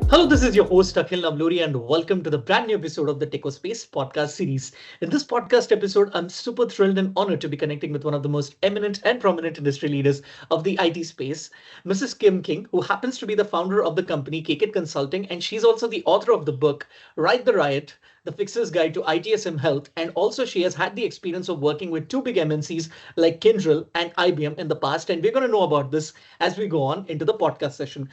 Hello, this is your host Akhil Navluri, and welcome to the brand new episode of the TechnoSpace podcast series. In this podcast episode, I'm super thrilled and honored to be connecting with one of the most eminent and prominent industry leaders of the IT space, Mrs. Kim King, who happens to be the founder of the company ITIL Consulting, and she's also the author of the book Ride the Riot, The Fixer's Guide to ITSM Health, and also she has had the experience of working with two big MNCs like Kyndryl and IBM in the past, and we're going to know about this as we go on into the podcast session.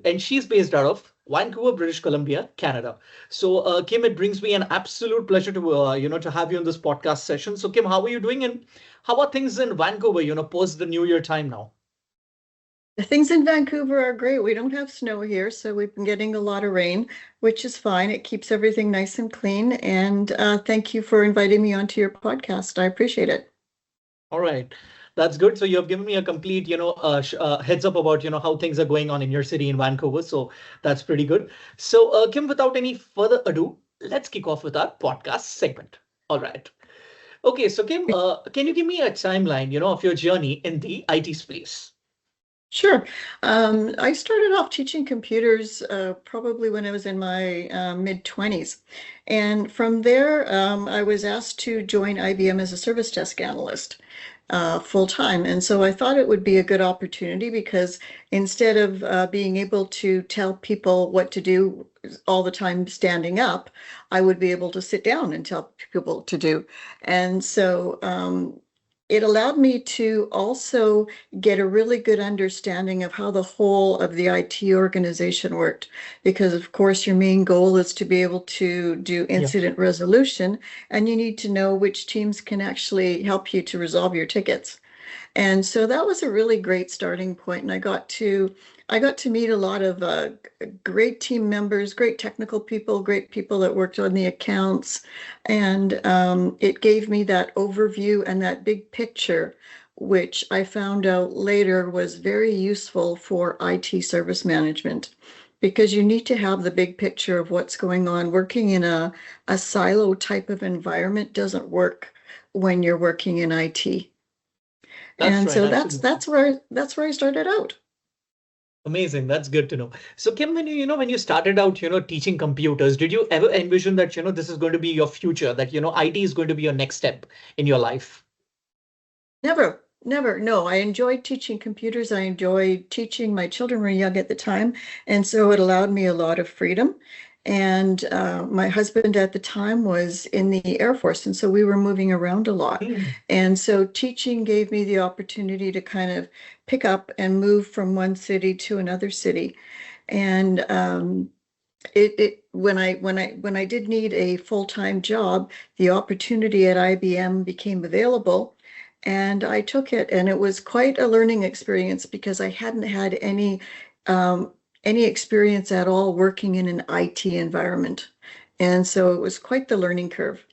And she's based out of Vancouver, British Columbia, Canada. So, Kim, it brings me an absolute pleasure to to have you on this podcast session. So, Kim, how are you doing, and how are things in Vancouver? Post the New Year time now. The things in Vancouver are great. We don't have snow here, so we've been getting a lot of rain, which is fine. It keeps everything nice and clean. And thank you for inviting me onto your podcast. I appreciate it. All right. That's good. So you have given me a complete, heads up about, how things are going on in your city in Vancouver. So that's pretty good. So, Kim, without any further ado, let's kick off with our podcast segment. All right. Okay. So, Kim, can you give me a timeline, of your journey in the IT space? Sure. I started off teaching computers probably when I was in my mid-20s. And from there, I was asked to join IBM as a service desk analyst full time. And so I thought it would be a good opportunity because instead of being able to tell people what to do all the time standing up, I would be able to sit down and tell people to do. And so it allowed me to also get a really good understanding of how the whole of the IT organization worked. Because, of course, your main goal is to be able to do Yeah. incident resolution, and you need to know which teams can actually help you to resolve your tickets. And so that was a really great starting point, and I got to meet a lot of great team members, great technical people, great people that worked on the accounts, and it gave me that overview and that big picture, which I found out later was very useful for IT service management, because you need to have the big picture of what's going on. Working in a silo type of environment doesn't work when you're working in IT. That's And right. so that's Absolutely. that's where that's where I started out. Amazing. That's good to know. So, Kim, when you started out, teaching computers, did you ever envision that, this is going to be your future, that, IT is going to be your next step in your life? Never, never. No, I enjoyed teaching computers. I enjoyed teaching. My children were young at the time, and so it allowed me a lot of freedom. And my husband at the time was in the Air Force, and so we were moving around a lot. Hmm. And so teaching gave me the opportunity to kind of pick up and move from one city to another city. And when I did need a full-time job, the opportunity at IBM became available, and I took it, and it was quite a learning experience because I hadn't had any experience at all working in an IT environment. And so it was quite the learning curve,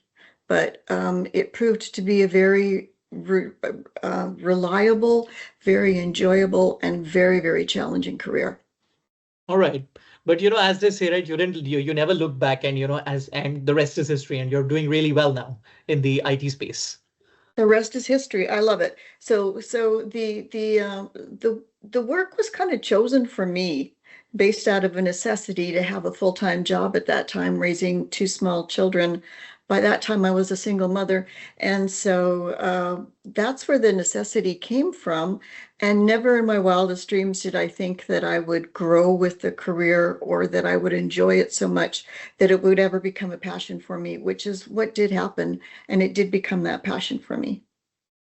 but it proved to be a very reliable, very enjoyable, and very, very challenging career. All right. But as they say, right, you never look back, and and the rest is history, and you're doing really well now in the IT space. The rest is history. I love it. So the work was kind of chosen for me based out of a necessity to have a full-time job at that time, raising two small children. By that time, I was a single mother, and so that's where the necessity came from. And never in my wildest dreams did I think that I would grow with the career or that I would enjoy it so much that it would ever become a passion for me, which is what did happen, and it did become that passion for me.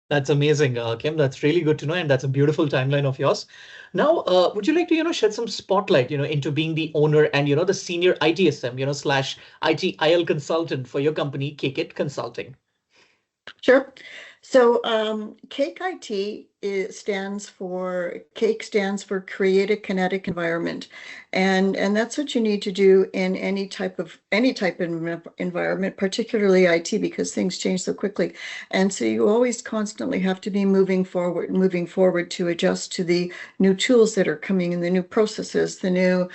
That's amazing, Kim. That's really good to know, and that's a beautiful timeline of yours. Now, would you like to, shed some spotlight, into being the owner and, the senior ITSM, slash ITIL consultant for your company, KIT Consulting? Sure. So CAKE IT CAKE stands for Create a Kinetic Environment, and that's what you need to do in any type of environment, particularly IT, because things change so quickly. And so you always constantly have to be moving forward to adjust to the new tools that are coming in, the new processes, the new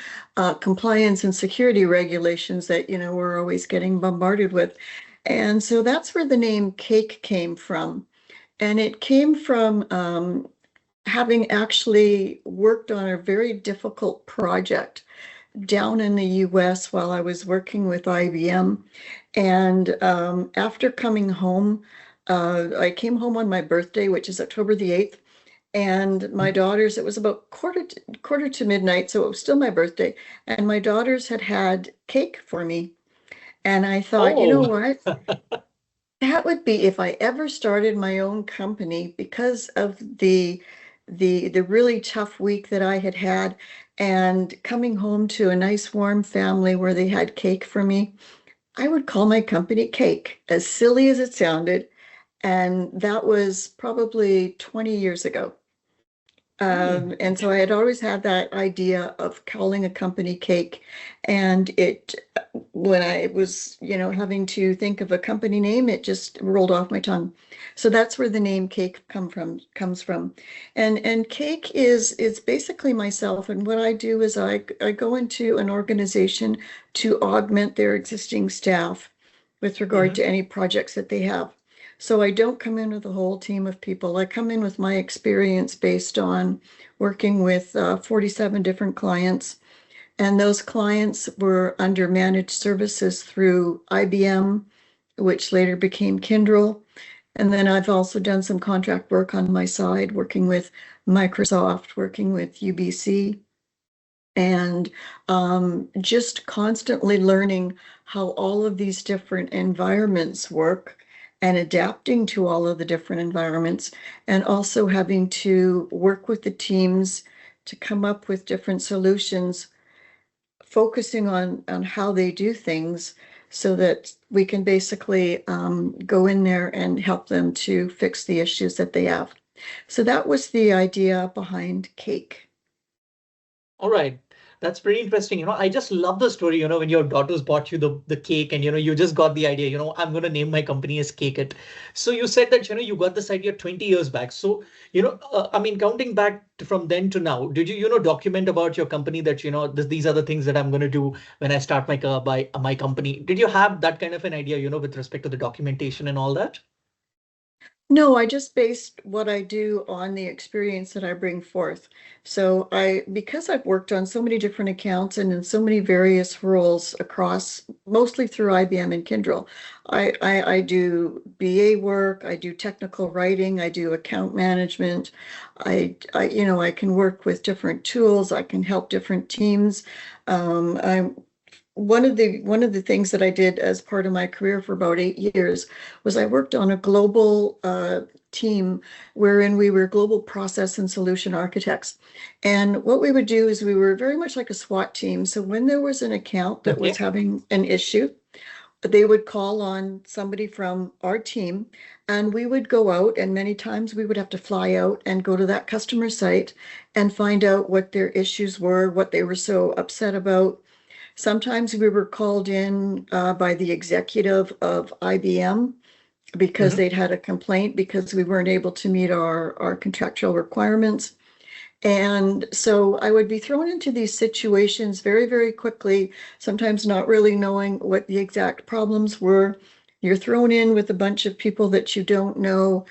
compliance and security regulations that we're always getting bombarded with. And so that's where the name Cake came from. And it came from having actually worked on a very difficult project down in the US while I was working with IBM. And after coming home, I came home on my birthday, which is October the 8th. And my daughters, it was about quarter to midnight, so it was still my birthday. And my daughters had had cake for me. And I thought, you know Oh, what? That would be if I ever started my own company because of the really tough week that I had had and coming home to a nice warm family where they had cake for me. I would call my company Cake, as silly as it sounded. And that was probably 20 years ago. And so I had always had that idea of calling a company Cake. And when I was, having to think of a company name, it just rolled off my tongue. So that's where the name Cake comes from. And Cake is basically myself. And what I do is I go into an organization to augment their existing staff with regard mhm. to any projects that they have. So I don't come in with a whole team of people. I come in with my experience based on working with 47 different clients. And those clients were under managed services through IBM, which later became Kyndryl. And then I've also done some contract work on my side, working with Microsoft, working with UBC, and just constantly learning how all of these different environments work and adapting to all of the different environments, and also having to work with the teams to come up with different solutions, focusing on how they do things so that we can basically go in there and help them to fix the issues that they have. So that was the idea behind Cake. All right. That's pretty interesting. I just love the story, when your daughters bought you the cake and, you just got the idea, I'm going to name my company as Cake It. So you said that, you got this idea 20 years back. So, I mean, counting back from then to now, did you, document about your company that, these are the things that I'm going to do when I start my company? Did you have that kind of an idea, with respect to the documentation and all that? No, I just based what I do on the experience that I bring forth. So because I've worked on so many different accounts and in so many various roles across, mostly through IBM and Kyndryl, I do BA work, I do technical writing, I do account management. I can work with different tools, I can help different teams. I'm one of the things that I did as part of my career for about 8 years was I worked on a global team wherein we were global process and solution architects. And what we would do is we were very much like a SWAT team. So when there was an account that was Okay. having an issue, they would call on somebody from our team and we would go out, and many times we would have to fly out and go to that customer site and find out what their issues were, what they were so upset about. Sometimes we were called in by the executive of IBM because Mhm. they'd had a complaint because we weren't able to meet our contractual requirements. And so I would be thrown into these situations very, very quickly, sometimes not really knowing what the exact problems were. You're thrown in with a bunch of people that you don't know.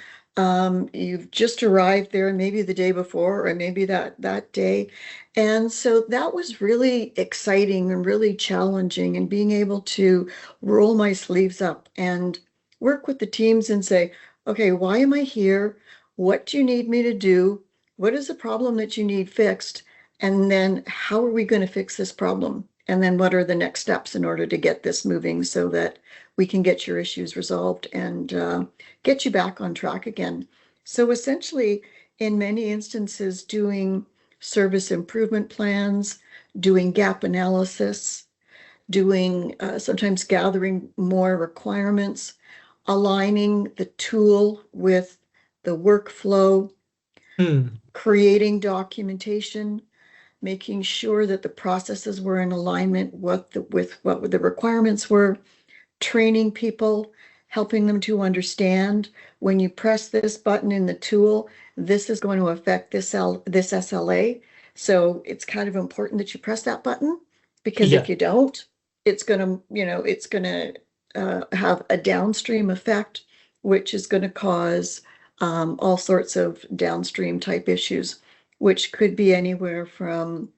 You've just arrived there, maybe the day before, or maybe that day. And so that was really exciting and really challenging, and being able to roll my sleeves up and work with the teams and say, okay, why am I here? What do you need me to do? What is the problem that you need fixed? And then how are we going to fix this problem? And then what are the next steps in order to get this moving so that we can get your issues resolved and get you back on track again? So essentially, in many instances, doing service improvement plans, doing gap analysis, doing sometimes gathering more requirements, aligning the tool with the workflow, Hmm. creating documentation, making sure that the processes were in alignment with what the requirements were, training people, helping them to understand when you press this button in the tool, this is going to affect this SLA. So it's kind of important that you press that button, because if Yeah. you don't, it's going to have a downstream effect, which is going to cause all sorts of downstream type issues, which could be anywhere from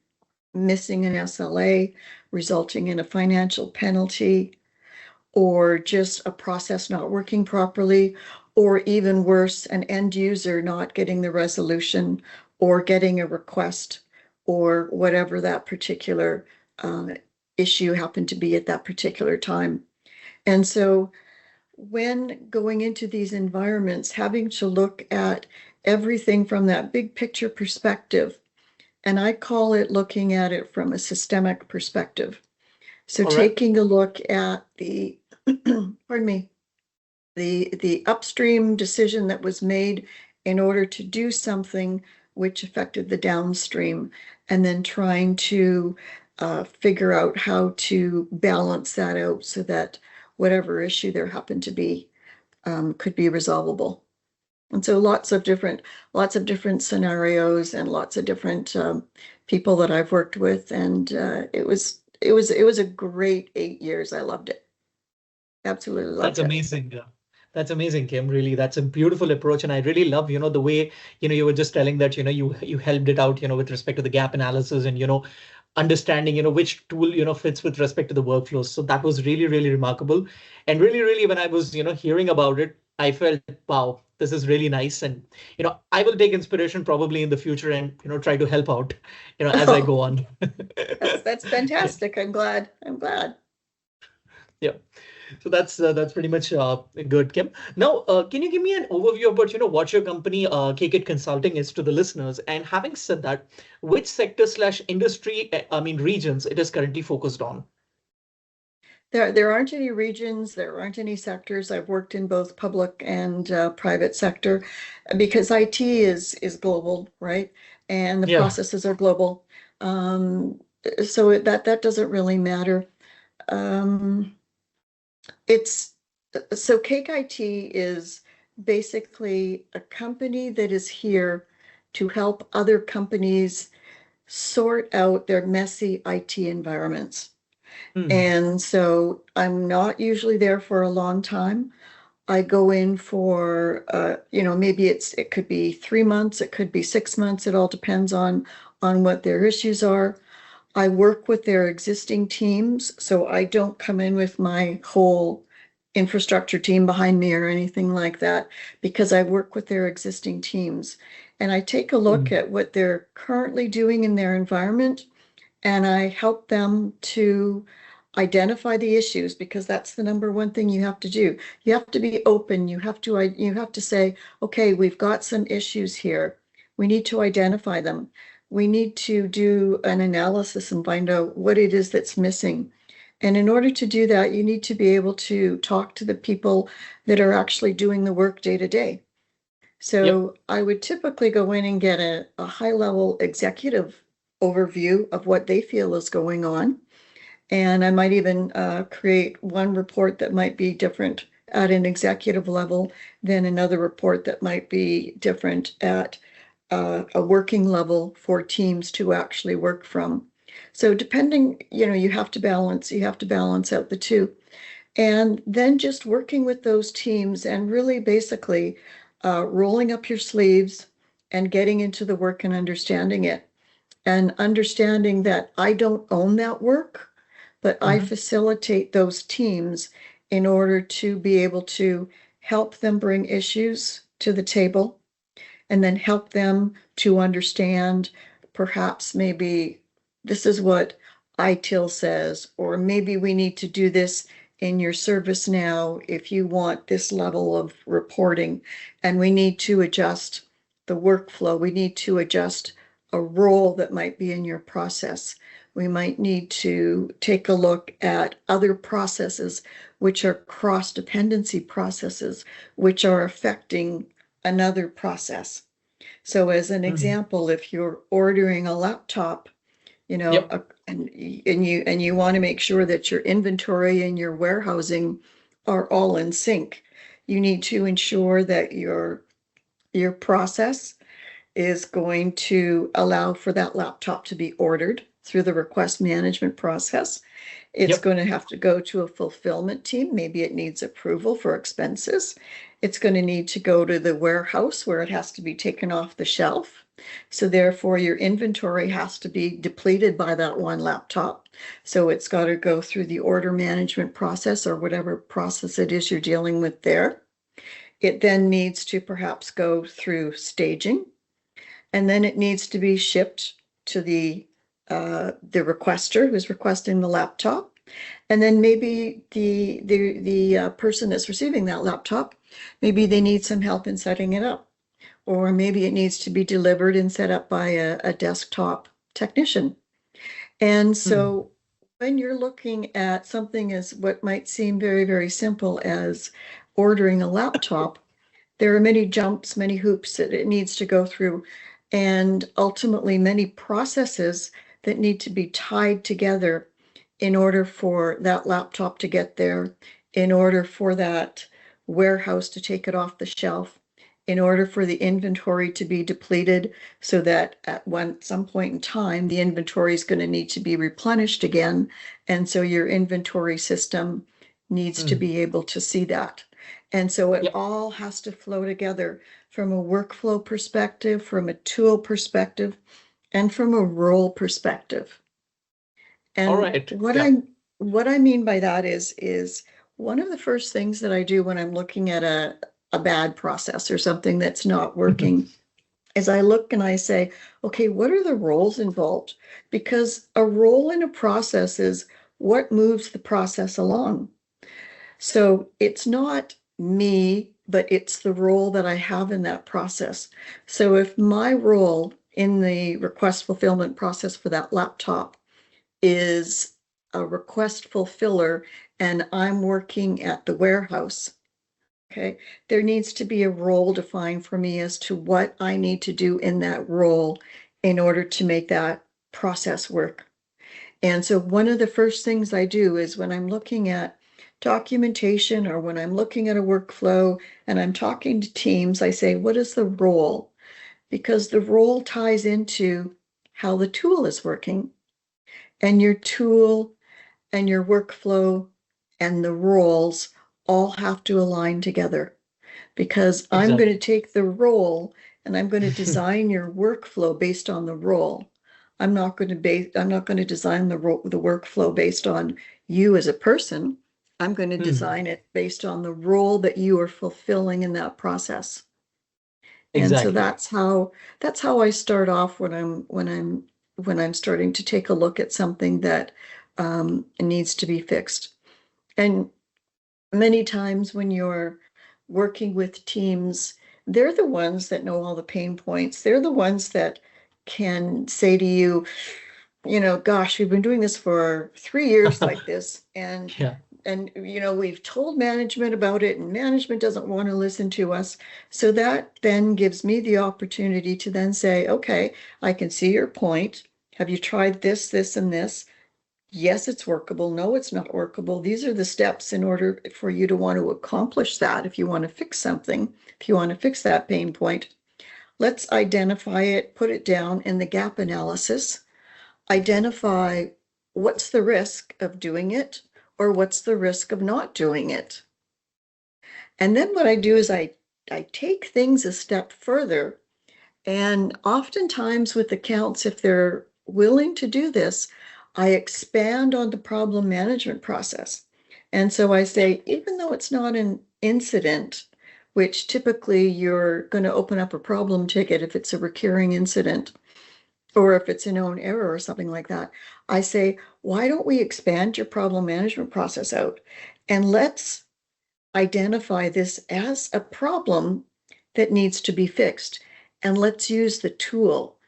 missing an SLA, resulting in a financial penalty, or just a process not working properly, or even worse, an end user not getting the resolution or getting a request or whatever that particular issue happened to be at that particular time. And so when going into these environments, having to look at everything from that big picture perspective, and I call it looking at it from a systemic perspective. So All right. taking a look at the, pardon me, the upstream decision that was made in order to do something which affected the downstream, and then trying to figure out how to balance that out so that whatever issue there happened to be could be resolvable. And so lots of different scenarios and lots of different people that I've worked with, and it was a great 8 years. I loved it. Absolutely That's loved it. amazing. That's amazing, Kim. Really, that's a beautiful approach, and I really love, the way, you were just telling that, you helped it out, with respect to the gap analysis and, understanding, which tool, fits with respect to the workflows. So that was really, really remarkable. And really, really, when I was, hearing about it, I felt, wow, this is really nice. And, I will take inspiration probably in the future and, try to help out, as I Oh, go on. that's Yeah. fantastic. I'm glad. I'm glad. Yeah. So that's pretty much good, Kim. Now, can you give me an overview about what your company KKIT Consulting is to the listeners? And having said that, which sector slash industry, I mean regions, it is currently focused on? There aren't any regions, there aren't any sectors. I've worked in both public and private sector because IT is global, right? And the Yeah. processes are global. Um, so that doesn't really matter. Um, it's so Cake IT is basically a company that is here to help other companies sort out their messy IT environments. Hmm. And so I'm not usually there for a long time. I go in for, maybe it could be 3 months, it could be 6 months. It all depends on what their issues are. I work with their existing teams, so I don't come in with my whole infrastructure team behind me or anything like that because I work with their existing teams. And I take a look Hmm. at what they're currently doing in their environment, and I help them to identify the issues because that's the number one thing you have to do. You have to be open. You have to say, okay, we've got some issues here. We need to identify them. We need to do an analysis and find out what it is that's missing. And in order to do that, you need to be able to talk to the people that are actually doing the work day to day. Yep. So I would typically go in and get a high level executive overview of what they feel is going on. And I might even create one report that might be different at an executive level than another report that might be different at a working level for teams to actually work from. So depending, you have to balance out the two. And then just working with those teams and really basically rolling up your sleeves and getting into the work and understanding it. And understanding that I don't own that work, but I Hmm. facilitate those teams in order to be able to help them bring issues to the table and then help them to understand perhaps maybe this is what ITIL says, or maybe we need to do this in your service now if you want this level of reporting, and we need to adjust the workflow. We need to adjust a role that might be in your process. We might need to take a look at other processes, which are cross dependency processes, which are affecting another process. So as an Hmm. example, if you're ordering a laptop, Yep. and you want to make sure that your inventory and your warehousing are all in sync, you need to ensure that your process is going to allow for that laptop to be ordered through the request management process. It's Yep. going to have to go to a fulfillment team. Maybe it needs approval for expenses. It's going to need to go to the warehouse where it has to be taken off the shelf. So therefore, your inventory has to be depleted by that one laptop. So it's got to go through the order management process or whatever process it is you're dealing with there. It then needs to perhaps go through staging, and then it needs to be shipped to the requester who's requesting the laptop. And then maybe the person that's receiving that laptop, maybe they need some help in setting it up, or maybe it needs to be delivered and set up by a desktop technician. And so when you're looking at something as what might seem very, very simple as ordering a laptop, there are many jumps, many hoops that it needs to go through, and ultimately many processes that need to be tied together in order for that laptop to get there, in order for that warehouse to take it off the shelf, in order for the inventory to be depleted so that at some point in time, the inventory is going to need to be replenished again. And so your inventory system needs to be able to see that. And so it all has to flow together from a workflow perspective, from a tool perspective, and from a role perspective. And All right. what I mean by that is one of the first things that I do when I'm looking at a bad process or something that's not working is I look and I say, okay, what are the roles involved? Because a role in a process is what moves the process along. So it's not me, but it's the role that I have in that process. So if my role in the request fulfillment process for that laptop is a request fulfiller and I'm working at the warehouse, okay, there needs to be a role defined for me as to what I need to do in that role in order to make that process work. And so one of the first things I do is when I'm looking at documentation or when I'm looking at a workflow and I'm talking to teams, I say, what is the role? Because the role ties into how the tool is working. And your tool and your workflow and the roles all have to align together. Because I'm going to take the role and I'm going to design your workflow based on the role. I'm not going to design the workflow based on you as a person. I'm going to design it based on the role that you are fulfilling in that process. And so that's how I start off when I'm starting to take a look at something that needs to be fixed. And many times when you're working with teams, they're the ones that know all the pain points. They're the ones that can say to you, gosh, we've been doing this for 3 years like this. And we've told management about it and management doesn't want to listen to us. So that then gives me the opportunity to then say, okay, I can see your point. Have you tried this, this, and this? Yes, it's workable. No, it's not workable. These are the steps in order for you to want to accomplish that. If you want to fix something, if you want to fix that pain point, let's identify it, put it down in the gap analysis, identify what's the risk of doing it or what's the risk of not doing it. And then what I do is I take things a step further. And oftentimes with accounts, if they're willing to do this, I expand on the problem management process. And so I say, even though it's not an incident, which typically you're going to open up a problem ticket if it's a recurring incident, or if it's a known error or something like that, I say, why don't we expand your problem management process out and let's identify this as a problem that needs to be fixed, and let's use the tool.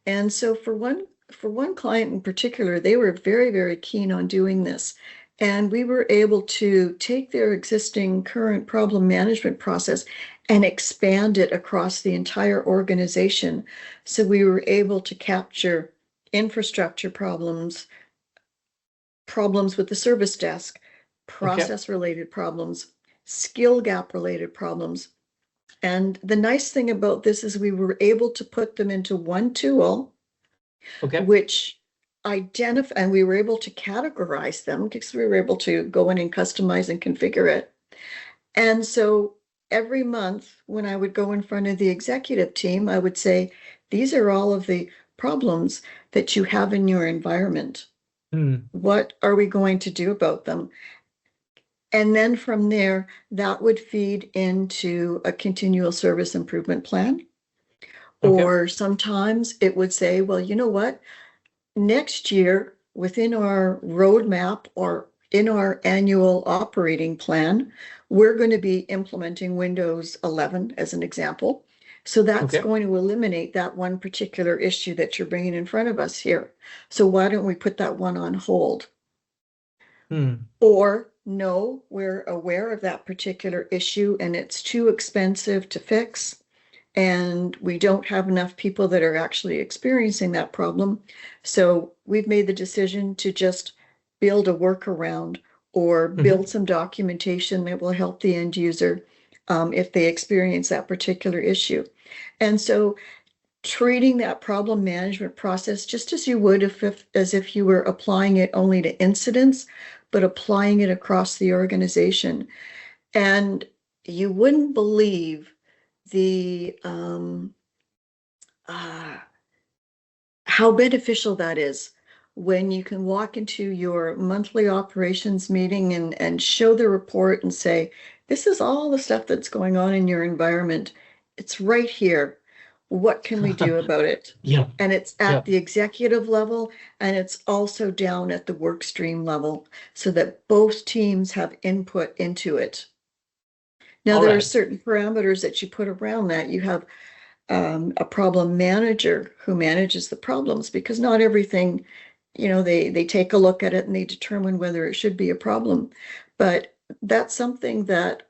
And so for one client in particular, they were very, very keen on doing this. And we were able to take their existing current problem management process and expand it across the entire organization. So we were able to capture infrastructure problems with the service desk, process-related problems, skill gap-related problems. And the nice thing about this is we were able to put them into one tool, which identify, and we were able to categorize them because we were able to go in and customize and configure it. And so every month when I would go in front of the executive team, I would say, these are all of the problems that you have in your environment. Hmm. What are we going to do about them? And then from there, that would feed into a continual service improvement plan. Okay. Or sometimes it would say, well, you know what? Next year, within our roadmap or in our annual operating plan, we're going to be implementing Windows 11 as an example. So that's Okay. going to eliminate that one particular issue that you're bringing in front of us here. So why don't we put that one on hold? Hmm. Or no, we're aware of that particular issue and it's too expensive to fix and we don't have enough people that are actually experiencing that problem. So we've made the decision to just build a workaround or Hmm. build some documentation that will help the end user if they experience that particular issue. And so treating that problem management process just as you would as if you were applying it only to incidents, but applying it across the organization. And you wouldn't believe the uh, how beneficial that is when you can walk into your monthly operations meeting and show the report and say, this is all the stuff that's going on in your environment. It's right here. What can we do about it? Yeah. And it's Yeah. at the executive level and it's also down at the work stream level so that both teams have input into it. Now, All there are right. certain parameters that you put around that. You have a problem manager who manages the problems because not everything, they take a look at it and they determine whether it should be a problem. But that's something that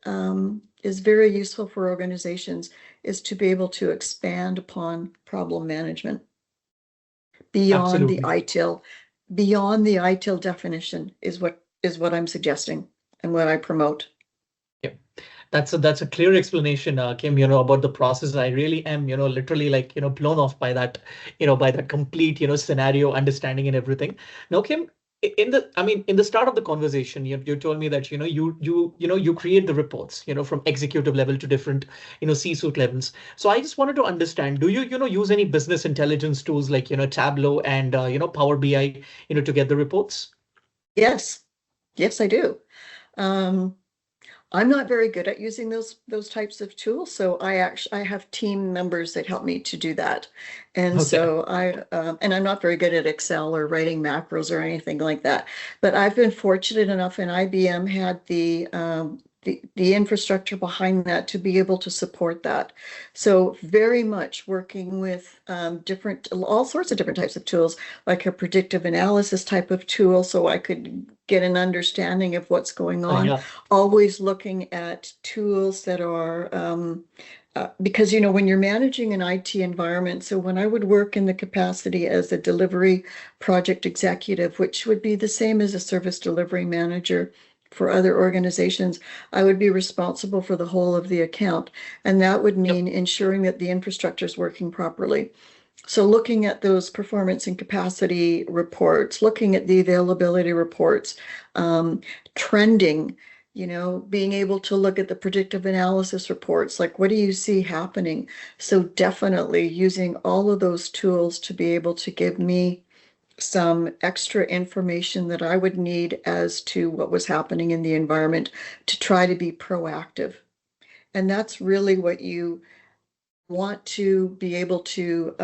is very useful for organizations is to be able to expand upon problem management beyond the Absolutely. ITIL, beyond the ITIL definition is what I'm suggesting and what I promote. Yeah. That's a clear explanation, Kim, about the process. I really am, literally like, blown off by that, by that complete, scenario, understanding and everything. Now, Kim, in the start of the conversation, you told me that, you create the reports, from executive level to different, C-suite levels. So I just wanted to understand, do you, use any business intelligence tools like, Tableau and, Power BI, to get the reports? Yes, yes, I do. Um, I'm not very good at using those types of tools, so I have team members that help me to do that. And Okay. so and I'm not very good at Excel or writing macros or anything like that. But I've been fortunate enough, and IBM had the infrastructure behind that to be able to support that. So very much working with all sorts of different types of tools, like a predictive analysis type of tool, so I could get an understanding of what's going on, Yeah. always looking at tools that are because when you're managing an IT environment, so when I would work in the capacity as a delivery project executive, which would be the same as a service delivery manager for other organizations, I would be responsible for the whole of the account. And that would Yep. mean ensuring that the infrastructure is working properly. So looking at those performance and capacity reports, looking at the availability reports, um, trending, being able to look at the predictive analysis reports, like what do you see happening? So definitely using all of those tools to be able to give me some extra information that I would need as to what was happening in the environment to try to be proactive. And that's really what you want to be able to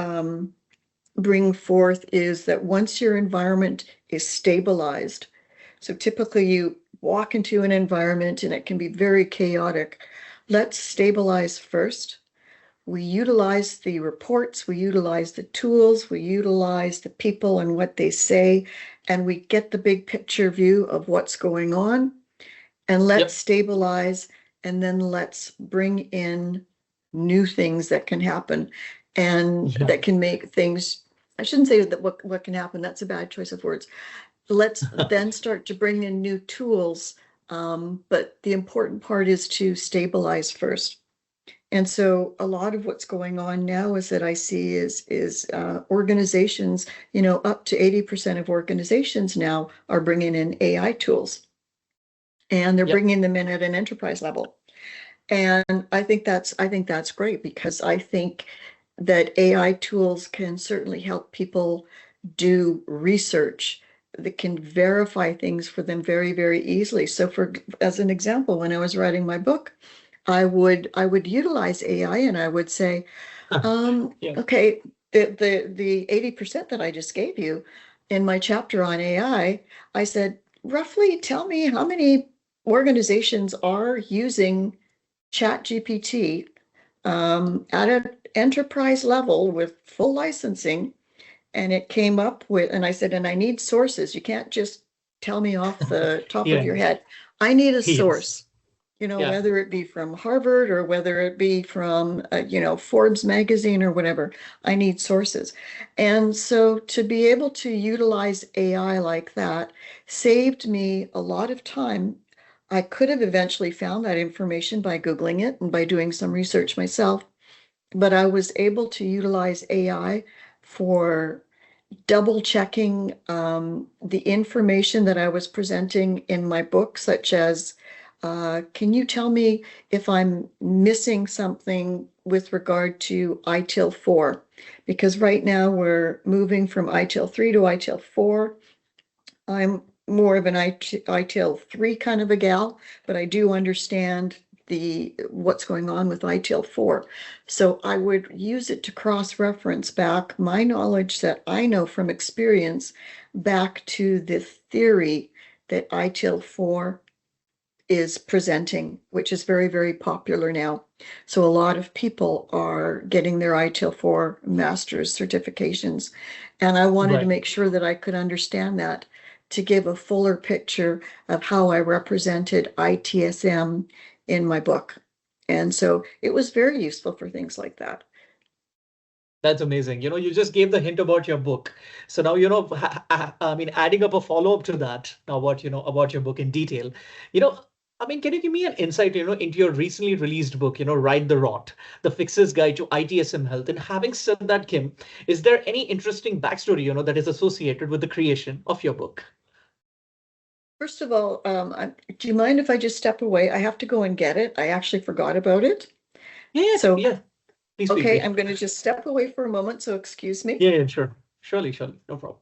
bring forth is that once your environment is stabilized, so typically you walk into an environment and it can be very chaotic. Let's stabilize first. We utilize the reports, we utilize the tools, we utilize the people and what they say, and we get the big picture view of what's going on. And let's Yep. stabilize, and then let's bring in new things that can happen and Yeah. that can make things. I shouldn't say that what can happen, that's a bad choice of words. Let's then start to bring in new tools. But the important part is to stabilize first. And so a lot of what's going on now is that I see is organizations, up to 80% of organizations now are bringing in AI tools and they're Yep. bringing them in at an enterprise level. And I think that's great, because I think that AI tools can certainly help people do research that can verify things for them very, very easily. So as an example, when I was writing my book, I would utilize AI, and I would say, Yeah. okay, the 80% that I just gave you in my chapter on I said, roughly tell me how many organizations are using ChatGPT at an enterprise level with full licensing. And it came up with, and I said, and I need sources. You can't just tell me off the top of Yeah. your head. I need a Yes. source, Yeah. whether it be from Harvard or whether it be from, Forbes magazine or whatever. I need sources. And so to be able to utilize AI like that saved me a lot of time. I could have eventually found that information by Googling it and by doing some research myself, but I was able to utilize AI for double checking the information that I was presenting in my book, such as, can you tell me if I'm missing something with regard to ITIL 4? Because right now we're moving from ITIL 3 to ITIL 4. I'm more of an ITIL 3 kind of a gal, but I do understand what's going on with ITIL 4. So I would use it to cross-reference back my knowledge that I know from experience back to the theory that ITIL 4 is presenting, which is very, very popular now. So a lot of people are getting their ITIL 4 master's certifications. And I wanted to Right. make sure that I could understand that to give a fuller picture of how I represented ITSM in my book. And so it was very useful for things like that. That's amazing. You just gave the hint about your book. So now, I mean, adding up a follow-up to that, now about your book in detail, you know, I mean, can you give me an insight, into your recently released book, Ride the Rot, The Fixer's Guide to ITSM Health? And having said that, Kim, is there any interesting backstory, that is associated with the creation of your book? First of all, do you mind if I just step away? I have to go and get it. I actually forgot about it. Yeah, yeah, So, yeah. Please feel okay, free. I'm going to just step away for a moment. So excuse me. Yeah, yeah, sure. Surely, surely. No problem.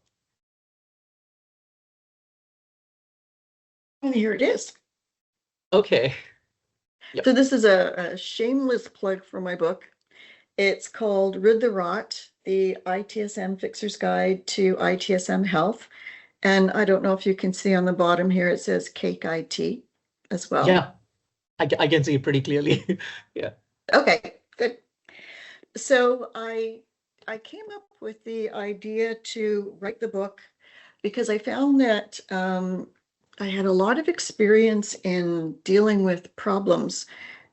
And here it is. Okay. So Yep. this is a shameless plug for my book. It's called Rid the Rot, the ITSM Fixer's Guide to ITSM Health. And I don't know if you can see on the bottom here, it says Cake IT as well. Yeah, I can see it pretty clearly. Yeah. Okay, good. So I came up with the idea to write the book because I found that I had a lot of experience in dealing with problems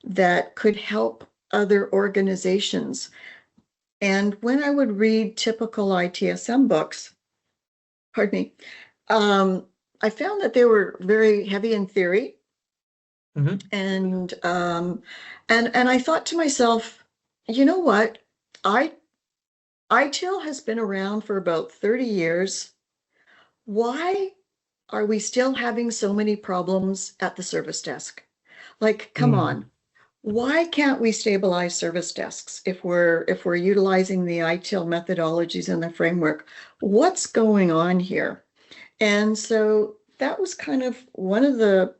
that could help other organizations. And when I would read typical ITSM books, pardon me, um, I found that they were very heavy in theory. Hmm. And I thought to myself, you know what? I ITIL has been around for about 30 years. Why are we still having so many problems at the service desk? Like, come Mm. on. Why can't we stabilize service desks if we're utilizing the ITIL methodologies and the framework? What's going on here? And so that was kind of one of the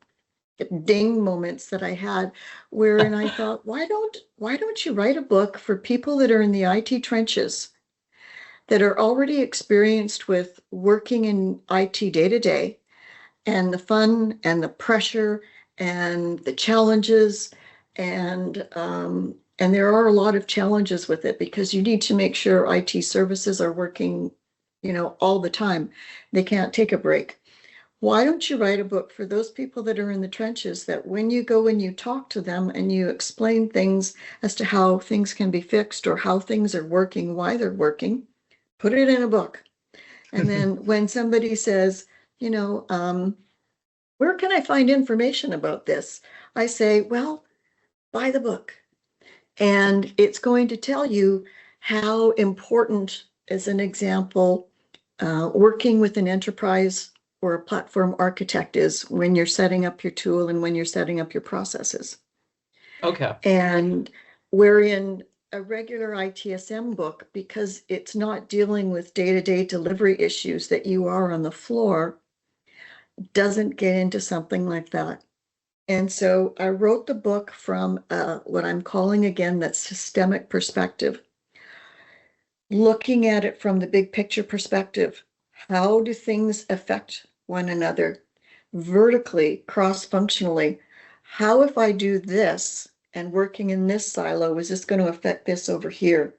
ding moments that I had, wherein I thought, why don't you write a book for people that are in the IT trenches, that are already experienced with working in IT day to day, and the fun and the pressure and the challenges, and there are a lot of challenges with it because you need to make sure IT services are working, all the time. They can't take a break. Why don't you write a book for those people that are in the trenches, that when you go and you talk to them and you explain things as to how things can be fixed or how things are working, why they're working, put it in a book. And then when somebody says, you know, where can I find information about this? I say, well, buy the book. And it's going to tell you how important, as an example, working with an enterprise or a platform architect is when you're setting up your tool and when you're setting up your processes. Okay. And wherein a regular ITSM book, because it's not dealing with day-to-day delivery issues that you are on the floor, doesn't get into something like that. And so I wrote the book from what I'm calling again that systemic perspective, looking at it from the big picture perspective. How do things affect one another vertically, cross-functionally? How, if I do this and working in this silo, is this going to affect this over here?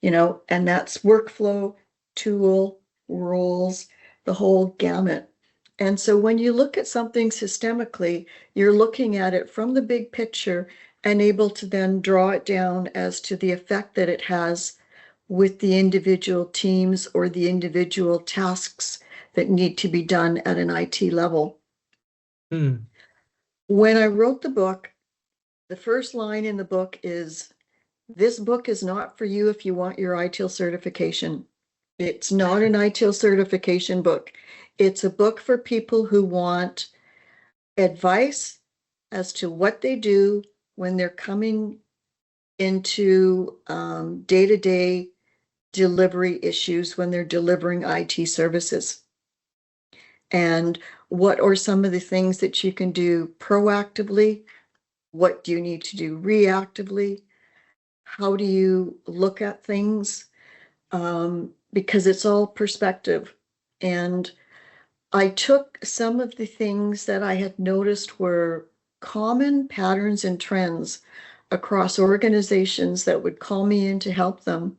And that's workflow, tool, roles, the whole gamut. And so when you look at something systemically, you're looking at it from the big picture and able to then draw it down as to the effect that it has with the individual teams or the individual tasks that need to be done at an IT level. Hmm. When I wrote the book, the first line in the book is, "This book is not for you if you want your ITIL certification." It's not an ITIL certification book. It's a book for people who want advice as to what they do when they're coming into day-to-day delivery issues when they're delivering IT services. And what are some of the things that you can do proactively? What do you need to do reactively? How do you look at things? Because it's all perspective. And I took some of the things that I had noticed were common patterns and trends across organizations that would call me in to help them.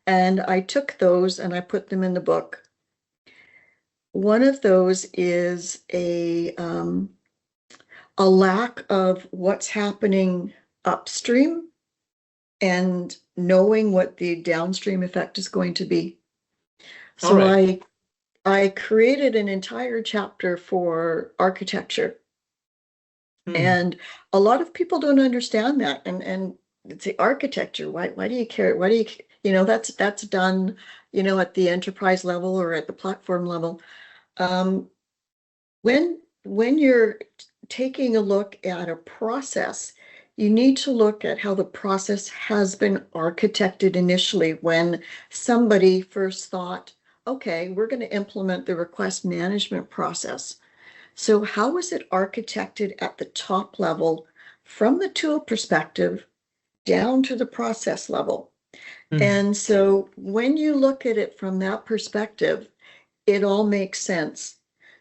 And I took those and I put them in the book. One of those is a lack of what's happening upstream and knowing what the downstream effect is going to be. All So right. I created an entire chapter for architecture. Hmm. And a lot of people don't understand that. And it's the architecture. Why do you care? Why do that's done, at the enterprise level or at the platform level. Um, when you're taking a look at a process, you need to look at how the process has been architected initially when somebody first thought, okay, we're going to implement the request management process. So how is it architected at the top level from the tool perspective down to the process level? Hmm. And so when you look at it from that perspective, it all makes sense.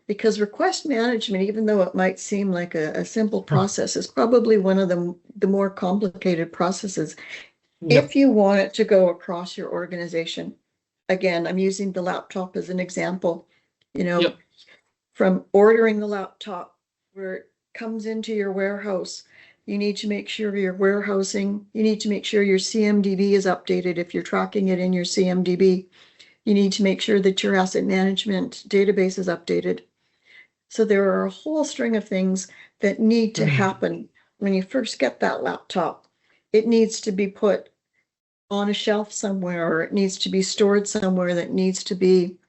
Because request management, even though it might seem like a simple Huh. process, is probably one of the more complicated processes if Yep. you want it to go across your organization. Again, I'm using the laptop as an example. You know, Yep. from ordering the laptop where it comes into your warehouse, you need to make sure your warehousing, you need to make sure your CMDB is updated if you're tracking it in your CMDB. You need to make sure that your asset management database is updated. So there are a whole string of things that need to Hmm. happen when you first get that laptop. It needs to be put on a shelf somewhere, or it needs to be stored somewhere that needs to be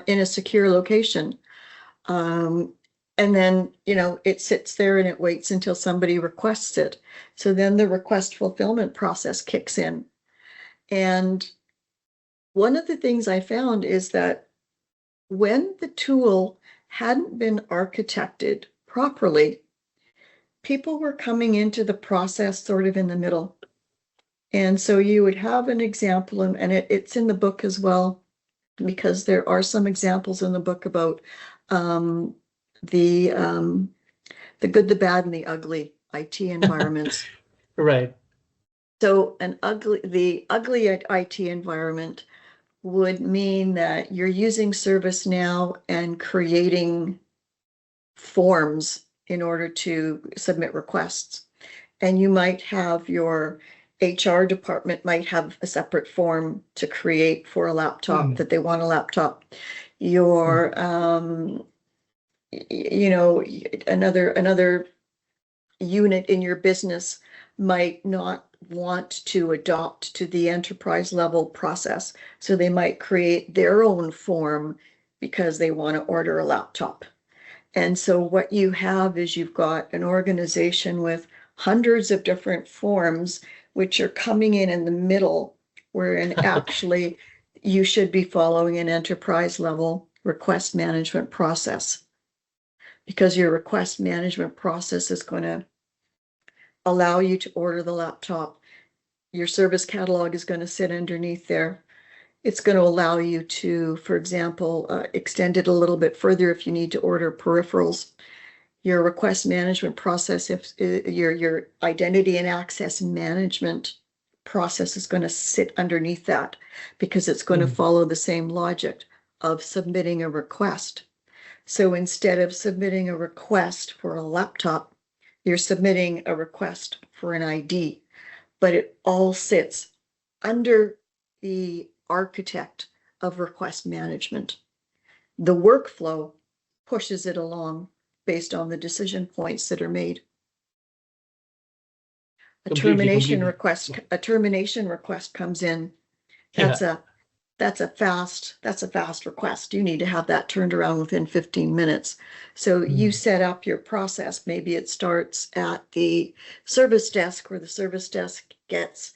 in a secure location. Um, and then, it sits there and it waits until somebody requests it. So then the request fulfillment process kicks in. And one of the things I found is that when the tool hadn't been architected properly, people were coming into the process sort of in the middle. And so you would have an example, and it's in the book as well, because there are some examples in the book about um, the um, the good, the bad, and the ugly IT environments. Right. So the ugly IT environment would mean that you're using ServiceNow and creating forms in order to submit requests. And you might have your HR department might have a separate form to create for a laptop Hmm. that they want a laptop. Hmm. Your, another unit in your business might not want to adopt to the enterprise level process. So they might create their own form because they want to order a laptop. And so what you have is you've got an organization with hundreds of different forms, which are coming in the middle, wherein actually you should be following an enterprise level request management process, because your request management process is going to allow you to order the laptop. Your service catalog is going to sit underneath there. It's going to allow you to, for example, extend it a little bit further if you need to order peripherals. Your request management process, if your identity and access management process is going to sit underneath that, because it's going to follow the same logic of submitting a request. So instead of submitting a request for a laptop, you're submitting a request for an ID, but it all sits under the architect of request management. The workflow pushes it along based on the decision points that are made. A termination request comes in. That's Yeah. a fast request. You need to have that turned around within 15 minutes. So you set up your process. Maybe it starts at the service desk, where the service desk gets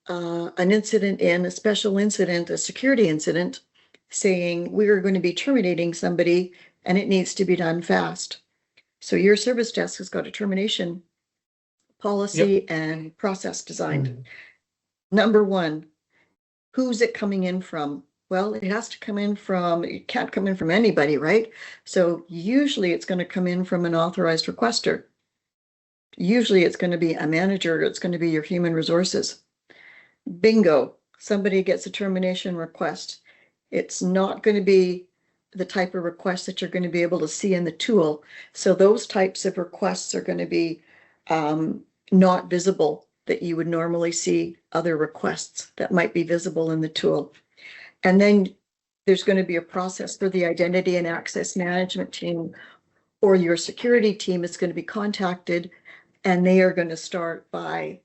an incident in, a special incident, a security incident, saying we're going to be terminating somebody and it needs to be done fast. So your service desk has got a termination policy and process designed. Number one, who's it coming in from? Well, it has to come in from, it can't come in from anybody, right? So usually it's going to come in from an authorized requester. Usually it's going to be a manager, it's going to be your human resources. Bingo, somebody gets a termination request. It's not going to be the type of request that you're going to be able to see in the tool. So those types of requests are going to be not visible, that you would normally see other requests that might be visible in the tool. And then there's going to be a process for the identity and access management team, or your security team is going to be contacted, and they are going to start by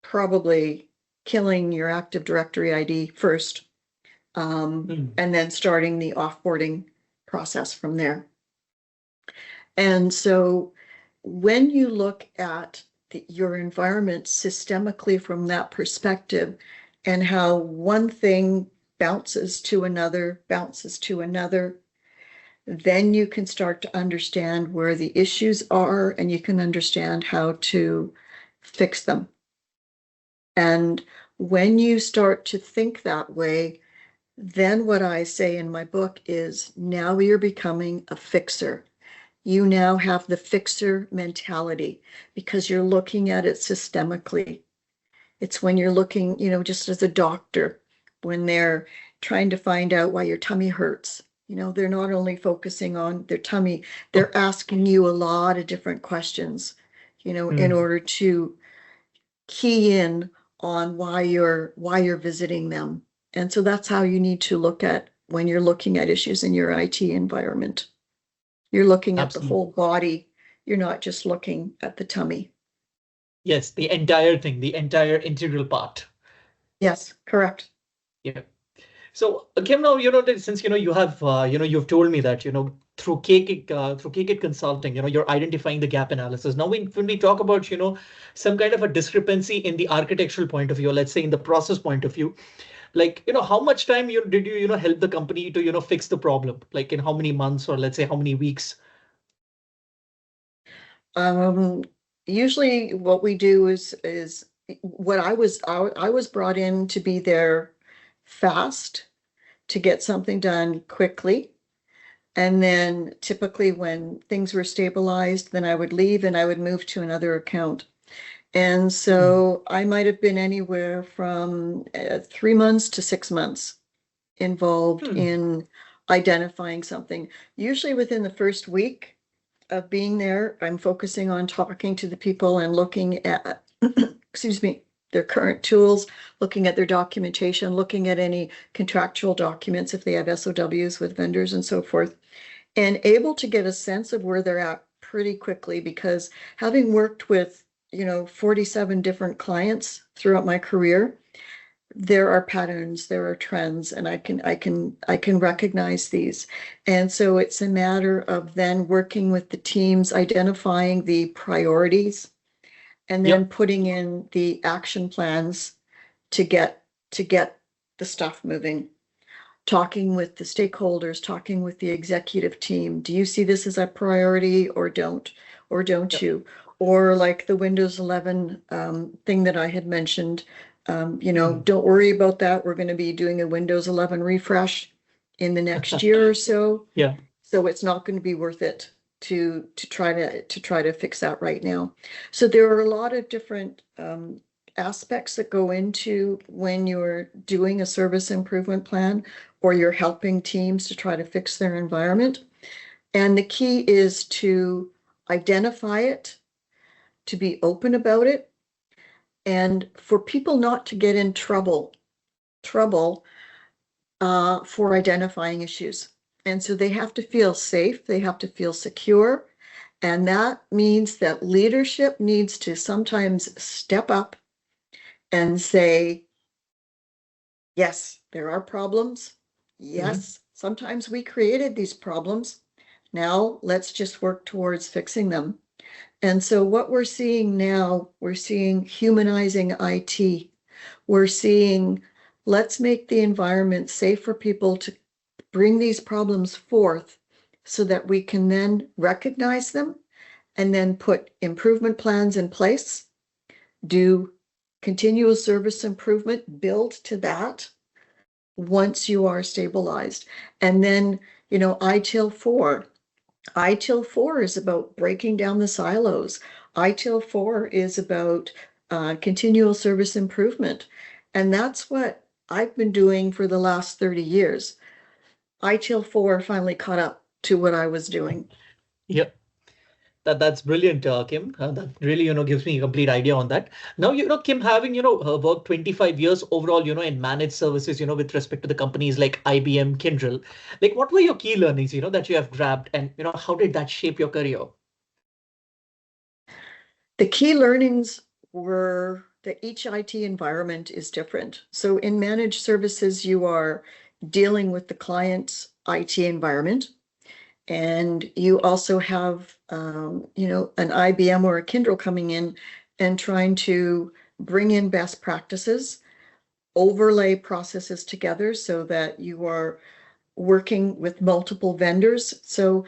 probably killing your Active Directory ID first, and then starting the offboarding process from there. And so when you look at your environment systemically from that perspective, and how one thing bounces to another, then you can start to understand where the issues are, and you can understand how to fix them. And when you start to think that way, then what I say in my book is, now you're becoming a fixer. You now have the fixer mentality, because you're looking at it systemically. It's when you're looking, just as a doctor, when they're trying to find out why your tummy hurts. They're not only focusing on their tummy, they're asking you a lot of different questions, in order to key in on why you're visiting them. And so that's how you need to look at when you're looking at issues in your IT environment. You're looking at the whole body. You're not just looking at the tummy. Yes, the entire thing, the entire integral part. Yes, correct. Yeah. So, Kim, now, since, you have, you've told me that, through KK Consulting, you're identifying the gap analysis. Now, when we talk about, some kind of a discrepancy in the architectural point of view, let's say in the process point of view, like, how much time did you, help the company to, fix the problem? Like in how many months, or let's say how many weeks? Usually what we do is what I was brought in to be there fast, to get something done quickly. And then typically when things were stabilized, then I would leave and I would move to another account. And so I might have been anywhere from 3 months to 6 months involved in identifying something. Usually within the first week of being there, I'm focusing on talking to the people and looking at, excuse me, their current tools, looking at their documentation, looking at any contractual documents if they have SOWs with vendors and so forth, and able to get a sense of where they're at pretty quickly, because having worked with 47 different clients throughout my career, there are patterns, there are trends, and I can recognize these. And so it's a matter of then working with the teams, identifying the priorities, and then putting in the action plans to get the stuff moving. Talking with the stakeholders, talking with the executive team. Do you see this as a priority or don't you? Or like the Windows 11 thing that I had mentioned, don't worry about that. We're going to be doing a Windows 11 refresh in the next year or so. Yeah. So it's not going to be worth it to try to fix that right now. So there are a lot of different aspects that go into when you're doing a service improvement plan or you're helping teams to try to fix their environment. And the key is to identify it, to be open about it, and for people not to get in trouble for identifying issues. And so they have to feel safe, they have to feel secure. And that means that leadership needs to sometimes step up and say, yes, there are problems. Yes, sometimes we created these problems. Now let's just work towards fixing them. And so what we're seeing now, we're seeing humanizing IT. We're seeing, let's make the environment safe for people to bring these problems forth so that we can then recognize them and then put improvement plans in place, do continuous service improvement, build to that once you are stabilized. And then, ITIL 4. ITIL 4 is about breaking down the silos. ITIL 4 is about continual service improvement. And that's what I've been doing for the last 30 years. ITIL 4 finally caught up to what I was doing. Yep. That's brilliant, Kim. That really, gives me a complete idea on that. Now, Kim, having, worked 25 years overall, in managed services, with respect to the companies like IBM, Kyndryl, like what were your key learnings, that you have grabbed, and, how did that shape your career? The key learnings were that each IT environment is different. So in managed services, you are dealing with the client's IT environment. And you also have, an IBM or a Kyndryl coming in and trying to bring in best practices, overlay processes together so that you are working with multiple vendors. So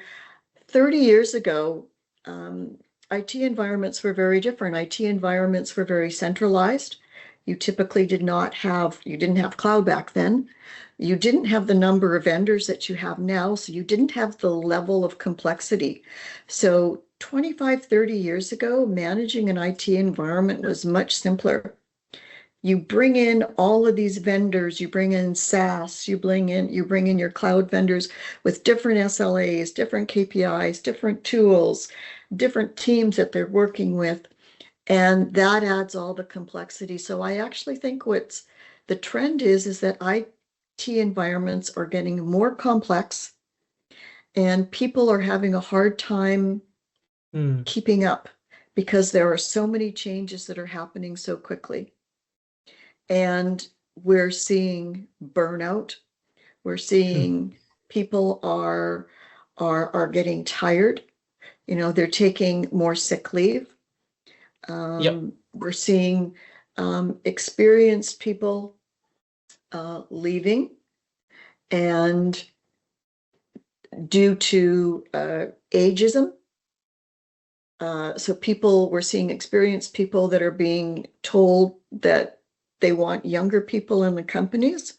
30 years ago, IT environments were very different. IT environments were very centralized. You typically didn't have cloud back then. You didn't have the number of vendors that you have now, so you didn't have the level of complexity. So 25, 30 years ago, managing an IT environment was much simpler. You bring in all of these vendors, you bring in SaaS, you bring in your cloud vendors with different SLAs, different KPIs, different tools, different teams that they're working with. And that adds all the complexity. So I actually think what's the trend is that IT environments are getting more complex and people are having a hard time keeping up because there are so many changes that are happening so quickly. And we're seeing burnout. We're seeing people are getting tired. They're taking more sick leave. We're seeing experienced people leaving, and due to ageism. So we're seeing experienced people that are being told that they want younger people in the companies.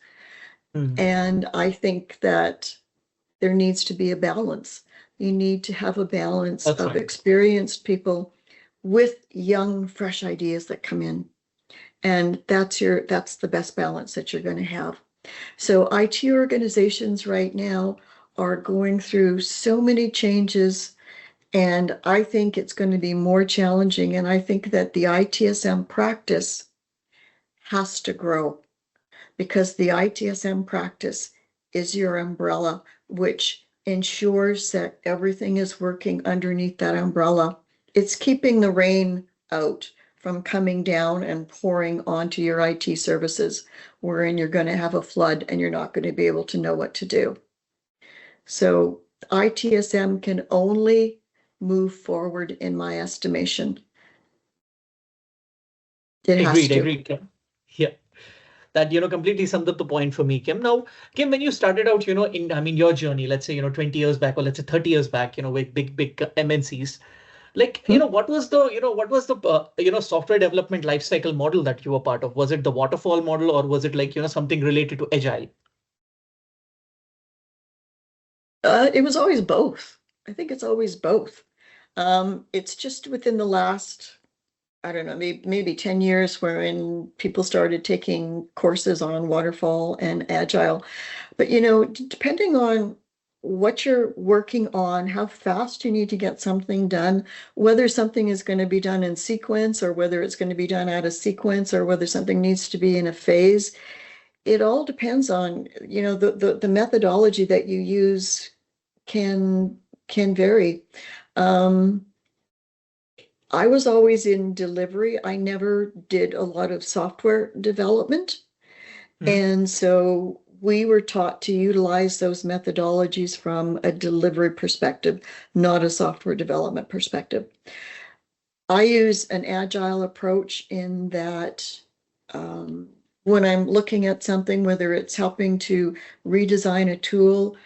And I think that there needs to be a balance. You need to have a balance of experienced people with young, fresh ideas that come in. And that's the best balance that you're going to have. So IT organizations right now are going through so many changes, and I think it's going to be more challenging. And I think that the ITSM practice has to grow because the ITSM practice is your umbrella, which ensures that everything is working underneath that umbrella. It's keeping the rain out from coming down and pouring onto your IT services, wherein you're going to have a flood and you're not going to be able to know what to do. So ITSM can only move forward, in my estimation, It has Agreed, to. agreed, Kim. Yeah. That completely summed up the point for me, Kim. Now, Kim, when you started out, in your journey, let's say 20 years back, or let's say 30 years back, with big MNCs, like Hmm? what was the software development lifecycle model that you were part of? Was it the waterfall model, or was it like something related to agile? It was always both. I think it's always both. It's just within the last, I don't know, maybe 10 years wherein people started taking courses on waterfall and agile. But depending on what you're working on, how fast you need to get something done, whether something is going to be done in sequence or whether it's going to be done out of sequence or whether something needs to be in a phase, it all depends on, the methodology that you use can vary. Um, I was always in delivery. I never did a lot of software development. Mhm. And so we were taught to utilize those methodologies from a delivery perspective, not a software development perspective. I use an agile approach in that um, when I'm looking at something, whether it's helping to redesign a tool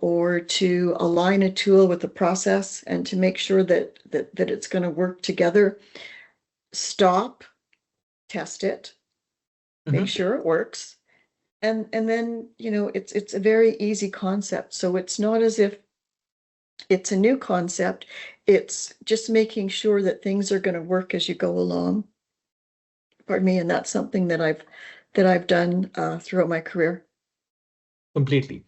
or to align a tool with the process and to make sure that it's going to work together, stop, test it, make Mhm. sure it works. And then, it's a very easy concept. So it's not as if it's a new concept. It's just making sure that things are going to work as you go along. Pardon me, and that's something that I've done throughout my career. Completely.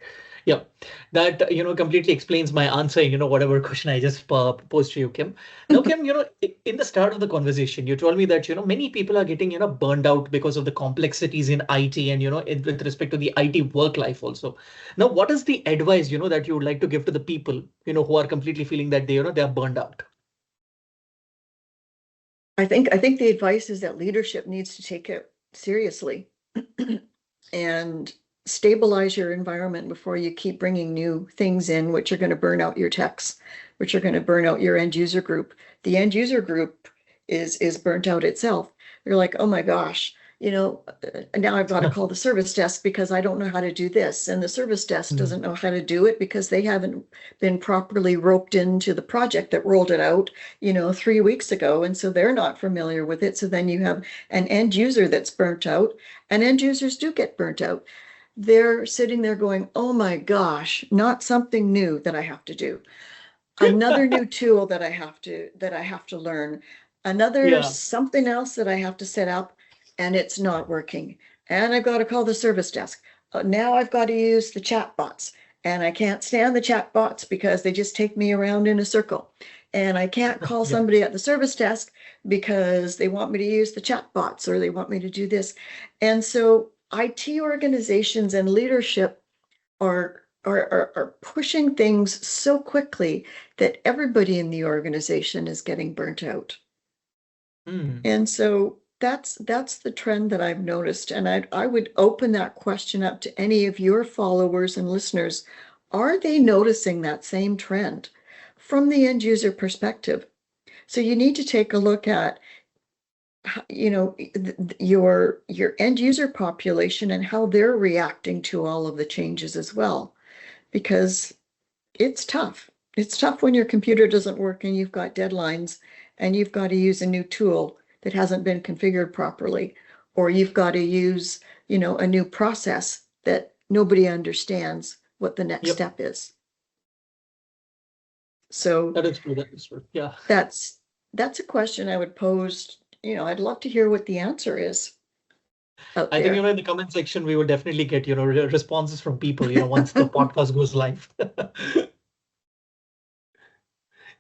Yeah, that completely explains my answer. Whatever question I just posed to you, Kim. Now, Kim, in the start of the conversation, you told me that many people are getting burned out because of the complexities in IT and with respect to the IT work life also. Now, what is the advice that you would like to give to the people who are completely feeling that they are burned out? I think the advice is that leadership needs to take it seriously and stabilize your environment before you keep bringing new things in, which are going to burn out your techs, which are going to burn out your end user group. The end user group is burnt out itself. They're like, oh my gosh, now I've got to call the service desk because I don't know how to do this. And the service desk Mm. doesn't know how to do it because they haven't been properly roped into the project that rolled it out, 3 weeks ago. And so they're not familiar with it. So then you have an end user that's burnt out, and end users do get burnt out. They're sitting there going, oh my gosh, not something new that I have to do. Another new tool that I have to learn. Another Yeah. something else that I have to set up, and it's not working. And I've got to call the service desk. Now I've got to use the chat bots. And I can't stand the chat bots because they just take me around in a circle. And I can't call Yeah. somebody at the service desk because they want me to use the chat bots or they want me to do this. And so IT organizations and leadership are pushing things so quickly that everybody in the organization is getting burnt out. Mm. And so that's the trend that I've noticed. And I would open that question up to any of your followers and listeners. Are they noticing that same trend from the end user perspective? So you need to take a look at your end user population and how they're reacting to all of the changes as well, because it's tough. It's tough when your computer doesn't work and you've got deadlines and you've got to use a new tool that hasn't been configured properly, or you've got to use, a new process that nobody understands what the next Yep. step is. So That is true. That is true. Yeah. that's a question I would pose. I'd love to hear what the answer is out I think, there. in the comment section, we will definitely get, responses from people, once the podcast goes live.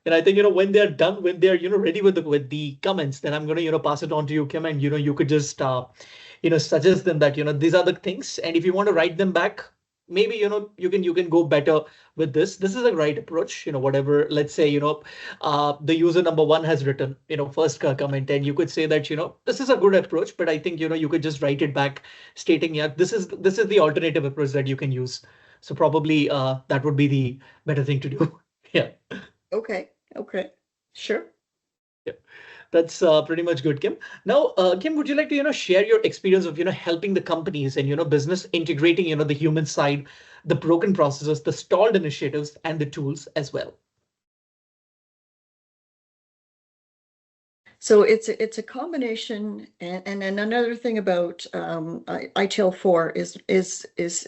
And I think, when they're done, when they're, ready with the comments, then I'm gonna, pass it on to you, Kim, and you could just suggest them that, these are the things. And if you want to write them back, maybe, you can go better with this. This is a right approach, whatever, let's say, the user number one has written, first comment, and you could say that, this is a good approach, but I think, you could just write it back stating, yeah, this is the alternative approach that you can use. So probably that would be the better thing to do. Yeah. Okay, okay, sure. That's pretty much good, Kim. Now, Kim, would you like to, share your experience of, helping the companies and, business integrating, the human side, the broken processes, the stalled initiatives, and the tools as well? So it's a combination, and another thing about ITIL 4 is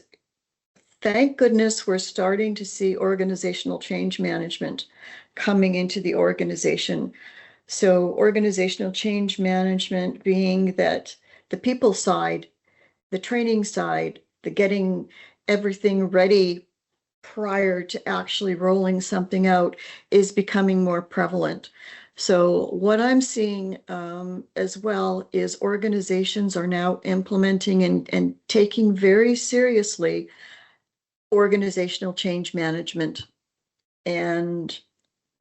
thank goodness we're starting to see organizational change management coming into the organization. So organizational change management being that the people side, the training side, the getting everything ready prior to actually rolling something out is becoming more prevalent. So what I'm seeing as well is organizations are now implementing and taking very seriously organizational change management. And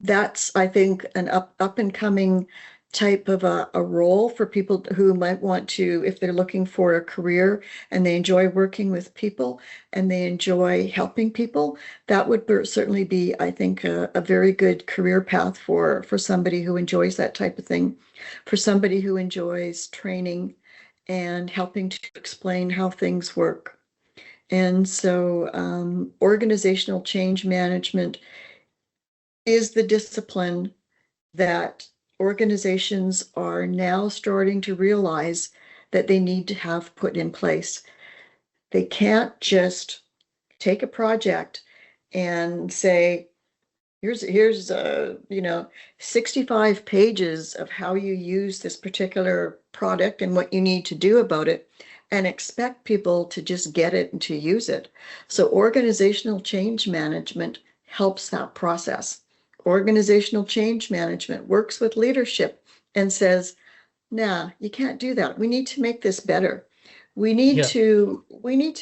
that's, I think, an up and coming type of a role for people who might want to, if they're looking for a career and they enjoy working with people and they enjoy helping people, that would certainly be, I think, a very good career path for somebody who enjoys that type of thing, for somebody who enjoys training and helping to explain how things work. And so organizational change management is the discipline that organizations are now starting to realize that they need to have put in place. They can't just take a project and say, here's 65 pages of how you use this particular product and what you need to do about it, and expect people to just get it and to use it. So organizational change management helps that process. Organizational change management works with leadership and says, nah, you can't do that. We need to make this better. We need Yeah. to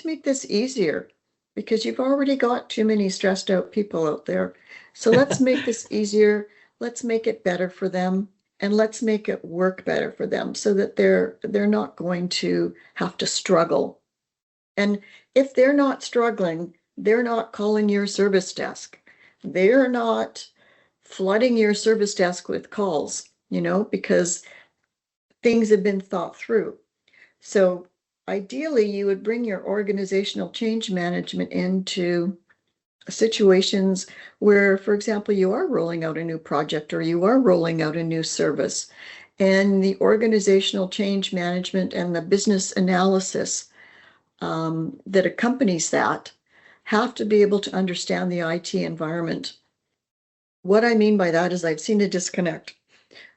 make this easier because you've already got too many stressed out people out there. So let's make this easier. Let's make it better for them, and let's make it work better for them so that they're not going to have to struggle. And if they're not struggling, they're not calling your service desk. They're not flooding your service desk with calls, because things have been thought through. So ideally, you would bring your organizational change management into situations where, for example, you are rolling out a new project or you are rolling out a new service, and the organizational change management and the business analysis that accompanies that have to be able to understand the IT environment. What I mean by that is I've seen a disconnect.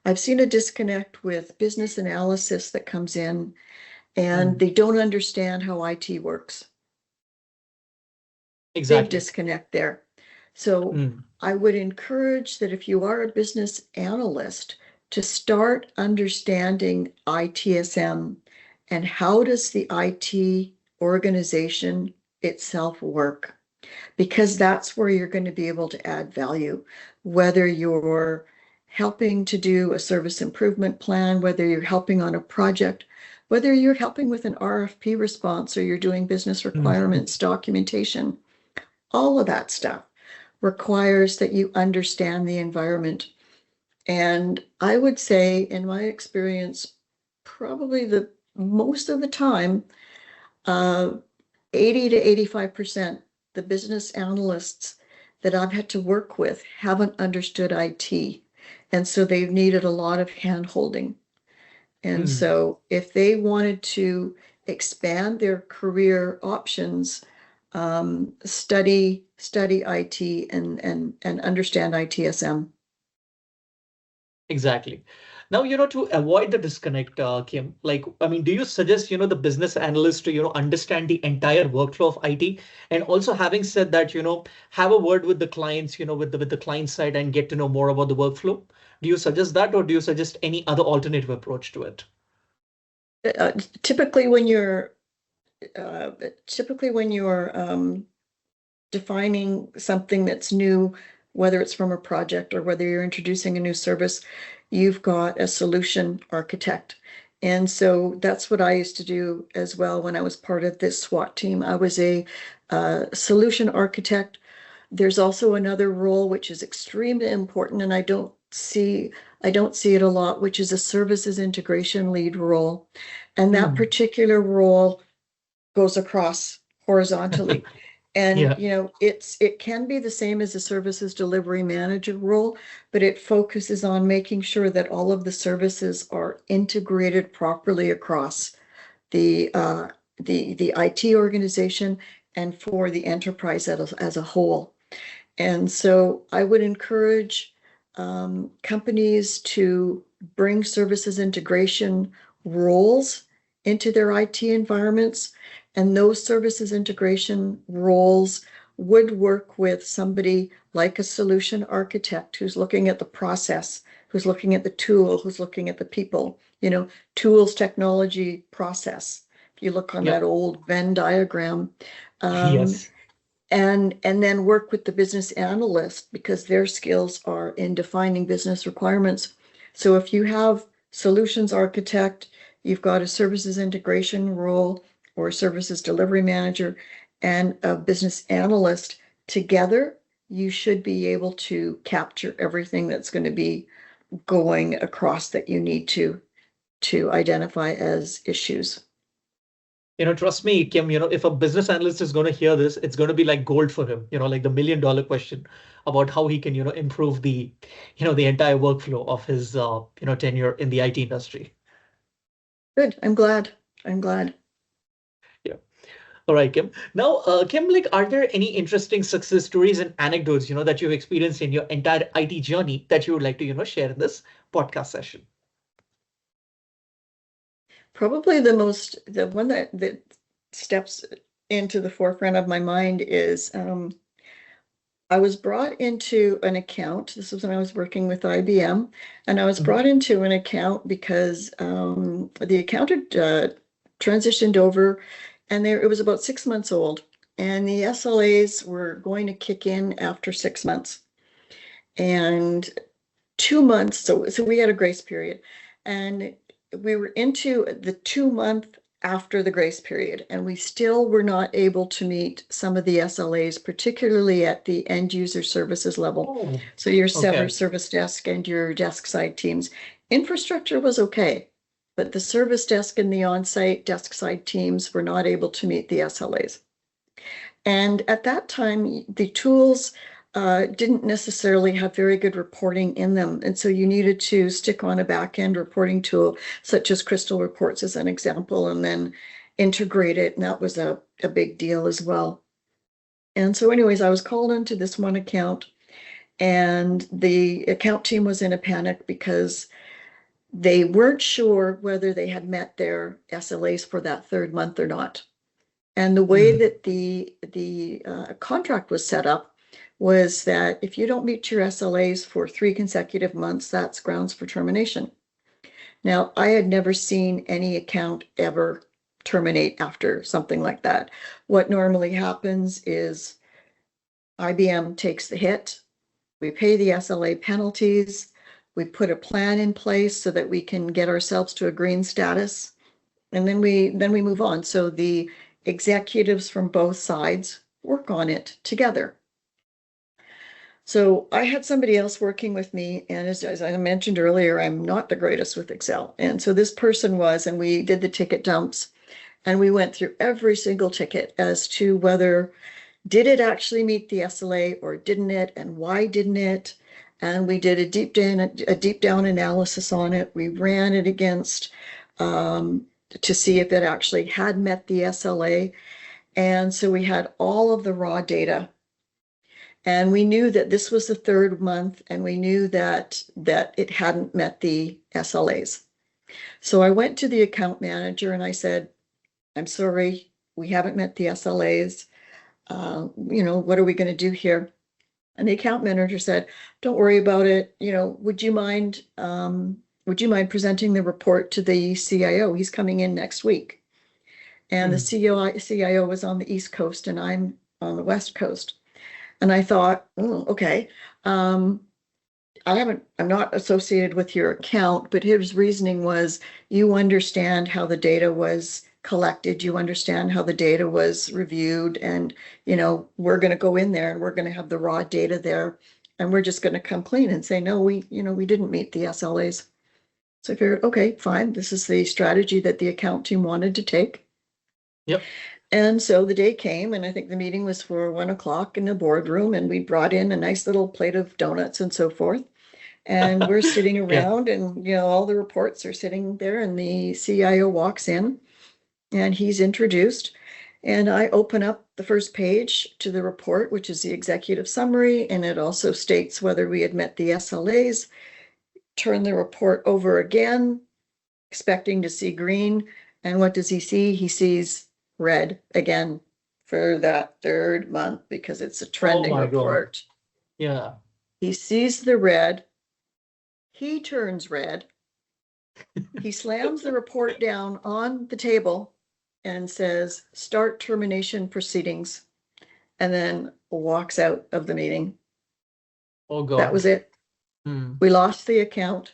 I've seen a disconnect with business analysis that comes in and they don't understand how IT works. Big Exactly. disconnect there. So I would encourage that if you are a business analyst to start understanding ITSM and how does the IT organization itself work, because that's where you're going to be able to add value, whether you're helping to do a service improvement plan, whether you're helping on a project, whether you're helping with an RFP response or you're doing business requirements documentation. All of that stuff requires that you understand the environment. And I would say, in my experience, probably the most of the time, 80 to 85%, the business analysts that I've had to work with haven't understood IT. And so they've needed a lot of hand holding. And so if they wanted to expand their career options, study IT and understand ITSM. Exactly. Now, to avoid the disconnect, Kim, do you suggest, the business analyst to, understand the entire workflow of IT? And also having said that, have a word with the clients, with the client side and get to know more about the workflow. Do you suggest that, or do you suggest any other alternative approach to it? Typically when you're defining something that's new, whether it's from a project or whether you're introducing a new service, you've got a solution architect. And so that's what I used to do as well when I was part of this SWAT team. I was a solution architect. There's also another role which is extremely important, and I don't don't see it a lot, which is a services integration lead role. And that Hmm. particular role goes across horizontally. And Yeah. it can be the same as a services delivery manager role, but it focuses on making sure that all of the services are integrated properly across the the IT organization and for the enterprise as a whole. And so I would encourage companies to bring services integration roles into their IT environments. And those services integration roles would work with somebody like a solution architect who's looking at the process, who's looking at the tool, who's looking at the people, tools, technology, process. If you look on Yeah. that old Venn diagram, um, Yes. and then work with the business analyst because their skills are in defining business requirements. So if you have solutions architect, you've got a services integration role or a services delivery manager and a business analyst together, you should be able to capture everything that's going to be going across that you need to identify as issues. Trust me, Kim, if a business analyst is going to hear this, it's going to be like gold for him, like the $1 million question about how he can, improve the entire workflow of his, tenure in the IT industry. Good. I'm glad. I'm glad. Yeah. All right, Kim. Now, Kim, like, are there any interesting success stories and anecdotes, that you've experienced in your entire IT journey that you would like to, share in this podcast session? Probably the one that steps into the forefront of my mind is I was brought into an account. This was when I was working with IBM, and I was Mhm. brought into an account because the account had transitioned over, and it was about 6 months old, and the SLAs were going to kick in after 6 months. And 2 months, so we had a grace period, and we were into the 2 month after the grace period, and we still were not able to meet some of the SLAs, particularly at the end user services level. Oh, So your okay. service desk and your desk side teams. Infrastructure was okay, but the service desk and the on-site desk side teams were not able to meet the SLAs. And at that time, the tools didn't necessarily have very good reporting in them. And so you needed to stick on a back-end reporting tool, such as Crystal Reports as an example, and then integrate it. And that was a big deal as well. And so anyways, I was called into this one account, and the account team was in a panic because they weren't sure whether they had met their SLAs for that third month or not. And the way Mm. that the contract was set up was that if you don't meet your SLAs for 3 consecutive months, that's grounds for termination. Now, I had never seen any account ever terminate after something like that. What normally happens is IBM takes the hit, we pay the SLA penalties, we put a plan in place so that we can get ourselves to a green status, and then we move on. So the executives from both sides work on it together. So I had somebody else working with me, and as I mentioned earlier, I'm not the greatest with Excel. And so this person was, and we did the ticket dumps, and we went through every single ticket as to whether did it actually meet the SLA or didn't it, and why didn't it? And we did a deep down analysis on it. We ran it against to see if it actually had met the SLA. And so we had all of the raw data. And we knew that this was the third month, and we knew that it hadn't met the SLAs. So I went to the account manager and I said, I'm sorry, we haven't met the SLAs. What are we going to do here? And the account manager said, don't worry about it. Would you mind presenting the report to the CIO? He's coming in next week. And the Mm. CIO was on the East Coast and I'm on the West Coast. And I thought, oh, okay. Um, I'm not associated with your account, but his reasoning was you understand how the data was collected, you understand how the data was reviewed, and we're going to go in there and we're going to have the raw data there, and we're just going to come clean and say, no, we didn't meet the SLAs. So I figured, okay, fine. This is the strategy that the account team wanted to take. Yep. And so the day came, and I think the meeting was for 1 o'clock in the boardroom, and we brought in a nice little plate of donuts and so forth. And we're sitting Yeah. around, and all the reports are sitting there, and the CIO walks in, and he's introduced. And I open up the first page to the report, which is the executive summary, and it also states whether we had met the SLAs. Turn the report over again, expecting to see green. And what does he see? He sees red again for that third month because it's a Oh trending my God. report. Yeah. He sees the red. He turns red. He slams the report down on the table and says, start termination proceedings, and then walks out of the meeting. Oh That God. was it. Hmm. We lost the account.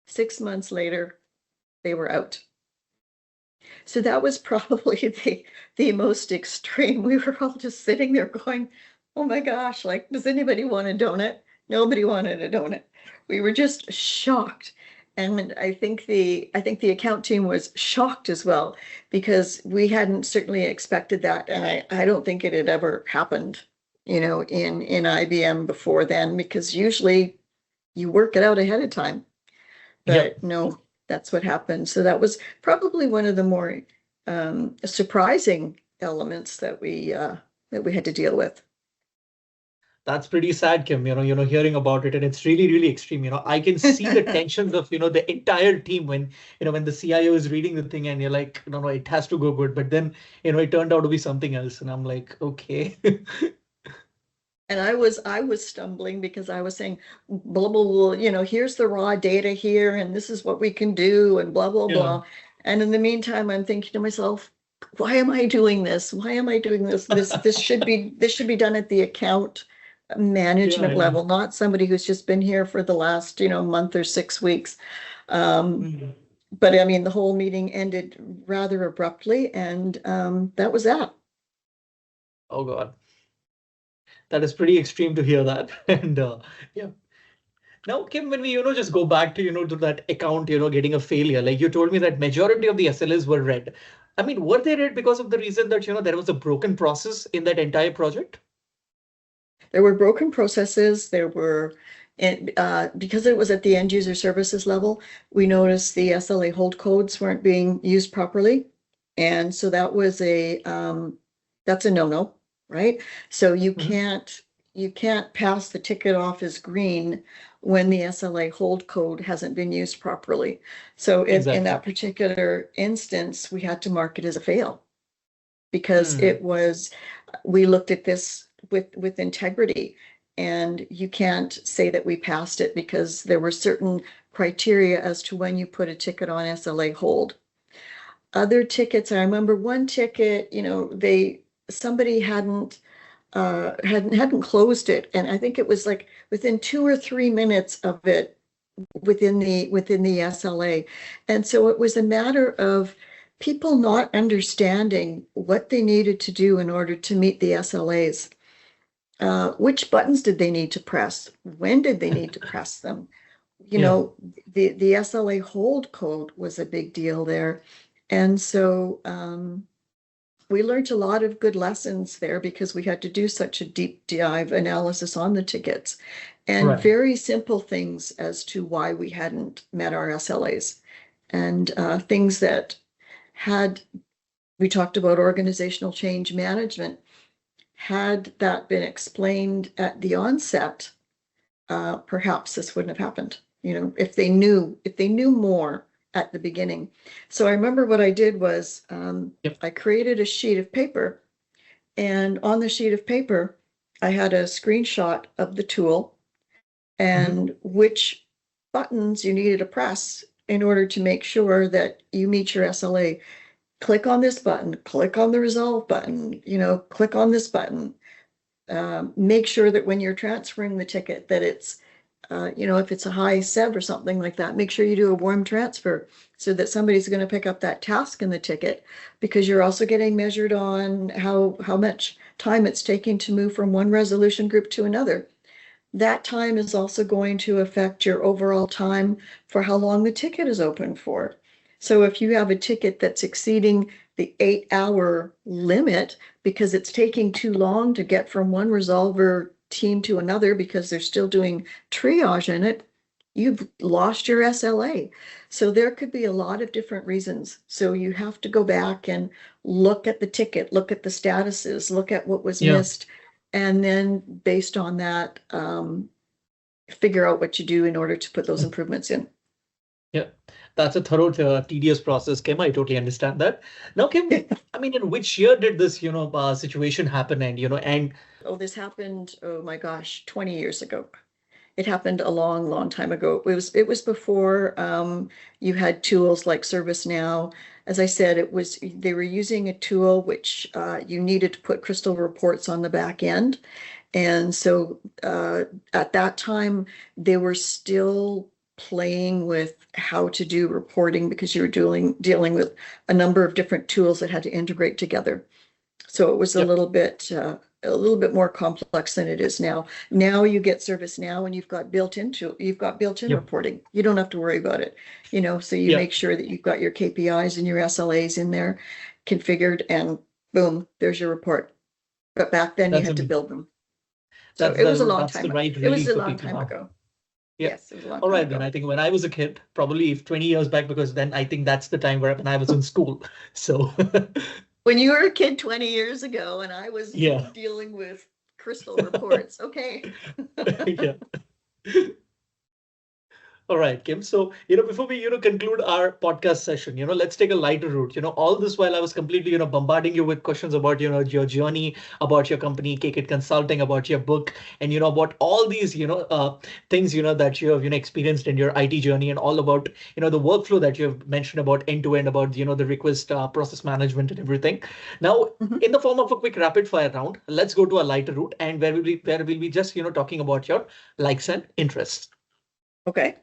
6 months later, they were out. So that was probably the most extreme. We were all just sitting there going, oh my gosh, like, does anybody want a donut? Nobody wanted a donut. We were just shocked. And I think the account team was shocked as well, because we hadn't certainly expected that. And I don't think it had ever happened, in IBM before then, because usually you work it out ahead of time. Yep. But no, that's what happened. So that was probably one of the more surprising elements that we had to deal with. That's pretty sad, Kim, hearing about it, and it's really, really extreme. I can see the tensions of, the entire team when, when the CIO is reading the thing and you're like, no, no, it has to go good. But then, it turned out to be something else. And I'm like, okay. And I was stumbling because I was saying, blah, blah, blah, here's the raw data here, and this is what we can do, and blah, blah, Yeah. blah. And in the meantime, I'm thinking to myself, why am I doing this? Why am I doing this? This should be done at the account management Yeah. level, not somebody who's just been here for the last, month or 6 weeks. Mhm. But I mean, the whole meeting ended rather abruptly, and that was that. Oh God. That is pretty extreme to hear that. And yeah. Now, Kim, when we, just go back to, to that account, getting a failure, like you told me that majority of the SLAs were red. I mean, were they red because of the reason that, there was a broken process in that entire project? There were broken processes. There were, because it was at the end user services level, we noticed the SLA hold codes weren't being used properly. And so that's a no-no, right? So you Mhm. can't pass the ticket off as green when the SLA hold code hasn't been used properly. So in Exactly. that particular instance, we had to mark it as a fail, because Hmm. we looked at this with integrity, and you can't say that we passed it because there were certain criteria as to when you put a ticket on SLA hold. Other tickets, I remember one ticket, somebody hadn't closed it, and I think it was like within 2 or 3 minutes of it within the SLA. And so it was a matter of people not understanding what they needed to do in order to meet the SLAs. Which buttons did they need to press? When did they need to press them? Yeah. The SLA hold code was a big deal there. And so we learned a lot of good lessons there, because we had to do such a deep dive analysis on the tickets, and Right. very simple things as to why we hadn't met our SLAs, and things that we talked about organizational change management. Had that been explained at the onset, perhaps this wouldn't have happened. If they knew more at the beginning. So I remember what I did was, Yep. I created a sheet of paper, and on the sheet of paper, I had a screenshot of the tool Mhm. and which buttons you needed to press in order to make sure that you meet your SLA. Click on this button, click on the resolve button, click on this button. Make sure that when you're transferring the ticket that it's, if it's a high SEV or something like that, make sure you do a warm transfer so that somebody's going to pick up that task in the ticket, because you're also getting measured on how much time it's taking to move from one resolution group to another. that time is also going to affect your overall time for how long the ticket is open for. So if you have a ticket that's exceeding the 8-hour limit because it's taking too long to get from one resolver team to another because they're still doing triage in it, you've lost your SLA. So there could be a lot of different reasons. So you have to go back and look at the ticket, look at the statuses, look at what was Yeah. missed, and then based on that, figure out what you do in order to put those improvements in. Yeah, that's a thorough, tedious process, Kim. I totally understand that. Now, Kim, I mean, in which year did this, situation happen? And Oh, this happened, oh my gosh, 20 years ago. It happened a long, long time ago. It was before you had tools like ServiceNow. As I said, they were using a tool which you needed to put crystal reports on the back end. And so at that time, they were still playing with how to do reporting because you were dealing with a number of different tools that had to integrate together. So it was yeah, a little bit more complex than it is now. Now you get ServiceNow and you've got built-in yeah, reporting. You don't have to worry about it. So you yeah, make sure that you've got your KPIs and your SLAs in there configured, and boom, there's your report. But back then you that's had to amazing. build them. So That's the right it was relief a for long people time now. ago. Yeah. Yes, it was a long All time right, then ago. I think when I was a kid, probably 20 years back, because then I think that's the time when I was in school. So, When you were a kid 20 years ago and I was yeah, dealing with crystal reports, okay. yeah. All right, Kim. So, before we, conclude our podcast session, let's take a lighter route. All this while I was completely, bombarding you with questions about, your journey, about your company, KKIT Consulting, about your book, and, about all these, things, that you have, experienced in your IT journey, and all about, the workflow that you have mentioned about end to end, about, the request process management and everything. Now, Mhm. in the form of a quick rapid fire round, let's go to a lighter route, and where we'll be just, talking about your likes and interests. Okay.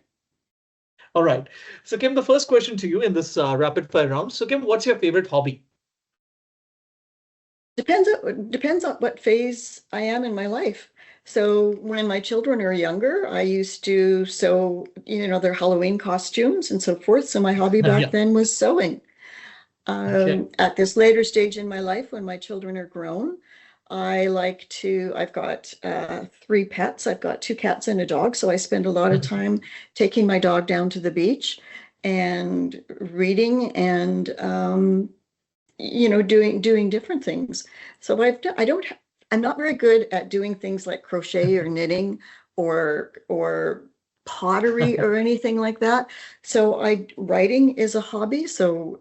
All right. So, Kim, the first question to you in this rapid fire round. So, Kim, what's your favorite hobby? Depends on what phase I am in my life. So when my children are younger, I used to sew, their Halloween costumes and so forth. So my hobby back Yeah. then was sewing. Okay. At this later stage in my life, when my children are grown, I've got 3 pets. I've got 2 cats and a dog. So I spend a lot of time taking my dog down to the beach and reading and doing different things. So I'm not very good at doing things like crochet or knitting or pottery or anything like that. So writing is a hobby. So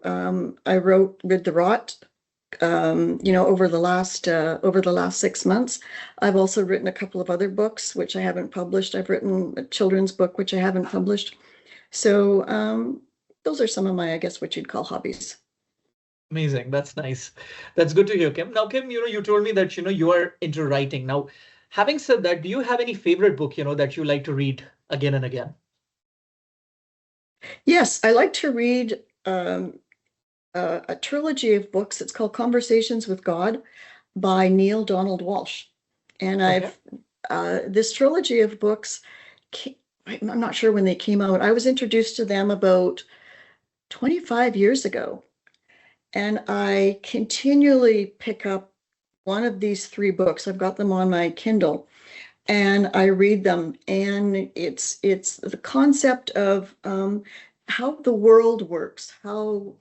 I wrote Rid the Rot, over the last 6 months. I've also written a couple of other books which I haven't published. I've written a children's book which I haven't published. So those are some of my, I guess, what you'd call hobbies. Amazing. That's nice. That's good to hear, Kim. Now, Kim, you told me that, you are into writing. Now, having said that, do you have any favorite book, that you like to read again and again? Yes, I like to read a trilogy of books. It's called Conversations with God by Neil Donald Walsh. And Okay. this trilogy of books, I'm not sure when they came out. I was introduced to them about 25 years ago. And I continually pick up one of these 3 books. I've got them on my Kindle and I read them. And it's the concept of how the world works, how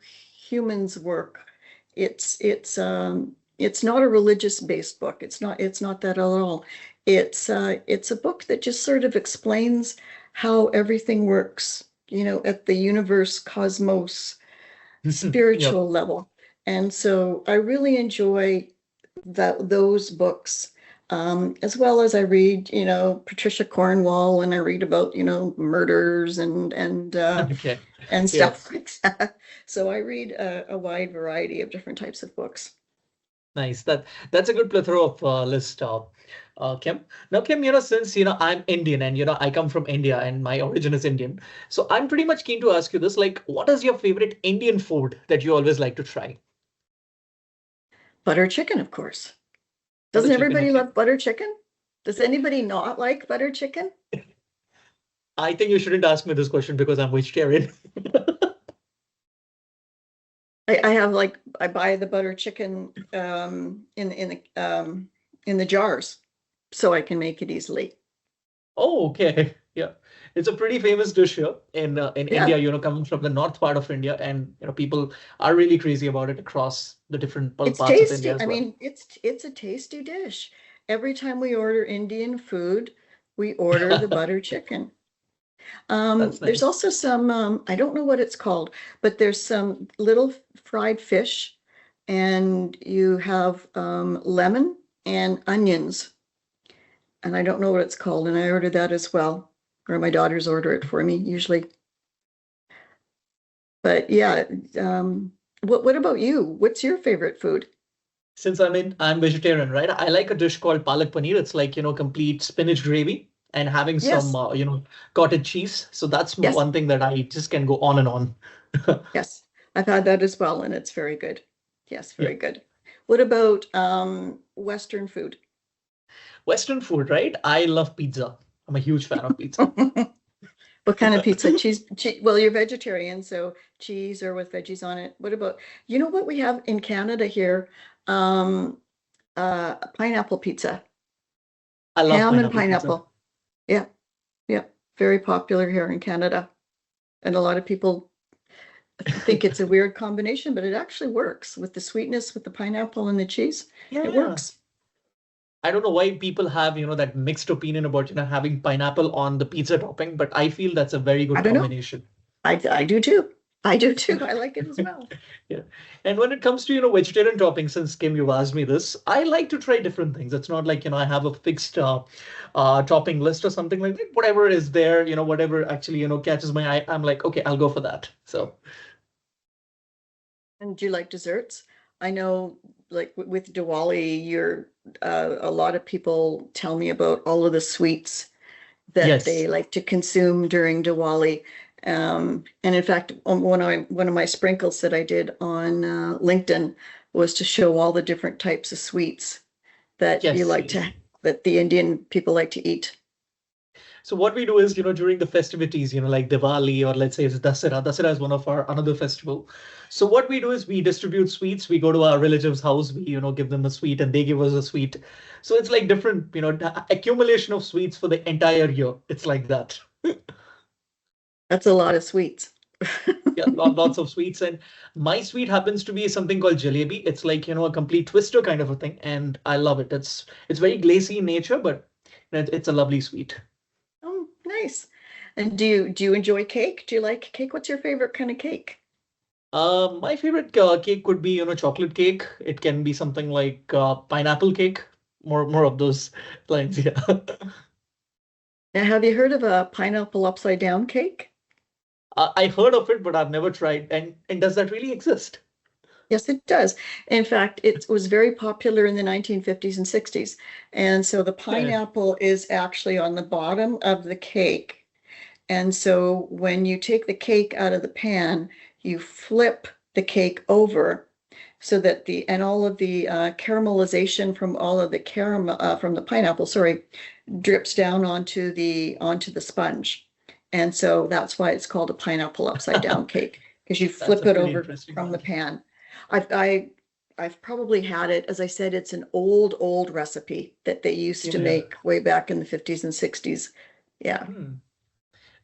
humans work. It's not a religious based book. It's not that at all. It's a book that just sort of explains how everything works, at the universe, cosmos, Yep. spiritual level. And so I really enjoy those books. As well as I read, Patricia Cornwall, and I read about, murders Okay. and Yeah. stuff like that. So I read a wide variety of different types of books. Nice. That's a good plethora of list, Kim. Now, Kim, since I'm Indian and I come from India and my origin is Indian, so I'm pretty much keen to ask you this: like, what is your favorite Indian food that you always like to try? Butter chicken, of course. Butter Doesn't chicken, everybody okay. love butter chicken? Does anybody not like butter chicken? I think you shouldn't ask me this question because I'm vegetarian. I have like I buy the butter chicken in the jars so I can make it easily. Oh, okay. Yeah. It's a pretty famous dish here in India, Yeah, coming from the north part of India, and people are really crazy about it across the different it's parts of India tasty. as I well. mean, it's a tasty dish. Every time we order Indian food, we order the butter chicken. That's There's nice. also some I don't know what it's called, but there's some little fried fish, and you have lemon and onions, and I don't know what it's called, and I order that as well, or my daughters order it for me usually. But yeah, what about you? What's your favorite food? Since I'm vegetarian, right? I like a dish called palak paneer. It's like, complete spinach gravy and having some, Yes, cottage cheese. So that's yes, one thing that I just can go on and on. yes. I've had that as well, and it's very good. Yes, Yeah. very good. What about Western food? Western food, right? I love pizza. I'm a huge fan of pizza. What kind of pizza? Well, you're vegetarian, so cheese or with veggies on it. What about, you know what we have in Canada here? Um, Pineapple pizza, I love ham and pineapple pizza. pineapple. Yeah, yeah, very popular here in Canada. And a lot of people think it's a weird combination, but it actually works with the sweetness, with the pineapple and the cheese. It Yeah. works. I don't know why people have, that mixed opinion about, having pineapple on the pizza topping, but I feel that's a very I good don't know. combination. I do too. I do too. I like it as well. Yeah. And when it comes to, vegetarian toppings, since Kim, you've asked me this, I like to try different things. It's not like, I have a fixed topping list or something like that. Whatever is there, whatever actually, catches my eye, I'm like, okay, I'll go for that. So, And do you like desserts? I know, like with Diwali, you're a lot of people tell me about all of the sweets that yes. they like to consume during Diwali. And in fact, on one of my sprinkles that I did on LinkedIn was to show all the different types of sweets that you Yes, like yes. to that the Indian people like to eat. So what we do is, during the festivities, like Diwali or let's say it's Dasara. Dasara is one of our another festival. So what we do is we distribute sweets. We go to our relatives' house. We, give them a sweet and they give us a sweet. So it's like different, accumulation of sweets for the entire year. It's like that. That's a lot of sweets. Yeah, lots of sweets. And my sweet happens to be something called jalebi. It's like, a complete twister kind of a thing. And I love it. It's very glacy in nature, but it's a lovely sweet. Oh, nice. And do you enjoy cake? Do you like cake? What's your favorite kind of cake? My favorite cake could be, chocolate cake. It can be something like pineapple cake. More of those lines, yeah. Now, have you heard of a pineapple upside down cake? I heard of it, but I've never tried. And does that really exist? Yes, it does. In fact, it was very popular in the 1950s and 60s. And so the Okay. pineapple is actually on the bottom of the cake. And so when you take the cake out of the pan, you flip the cake over so that and all of the caramelization from all of the caramel from the pineapple, sorry, drips down onto the sponge. And so that's why it's called a pineapple upside down cake, because you That's flip a it pretty over interesting from the one. pan. I've I I've probably had it. As I said, it's an old recipe that they used to Yeah. make way back in the 50s and 60s. Yeah. Hmm.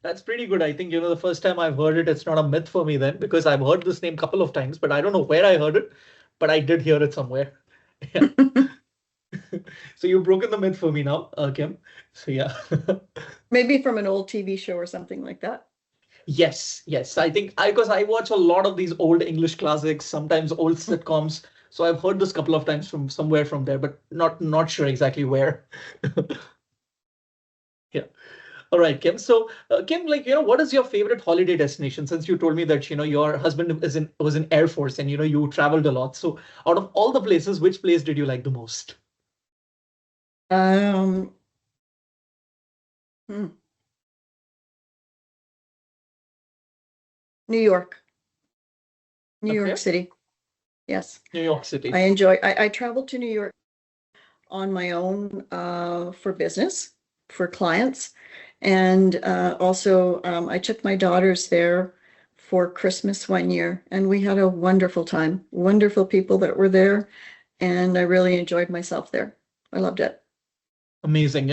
That's pretty good. I think, the first time I've heard it, it's not a myth for me then because I've heard this name a couple of times, but I don't know where I heard it, but I did hear it somewhere. Yeah. So you've broken the myth for me now, Kim. So yeah. Maybe from an old TV show or something like that. Yes, yes. I think because I watch a lot of these old English classics, sometimes old sitcoms. So I've heard this couple of times from somewhere from there, but not sure exactly where. Yeah. All right, Kim. So, Kim, like, what is your favorite holiday destination? Since you told me that, your husband was in Air Force and, you traveled a lot. So out of all the places, which place did you like the most? Um, hmm, New York, New York Okay. City. Yes, New York City. I traveled to New York on my own for business, for clients. And also, I took my daughters there for Christmas one year, and we had a wonderful time. Wonderful people that were there, and I really enjoyed myself there. I loved it. Amazing.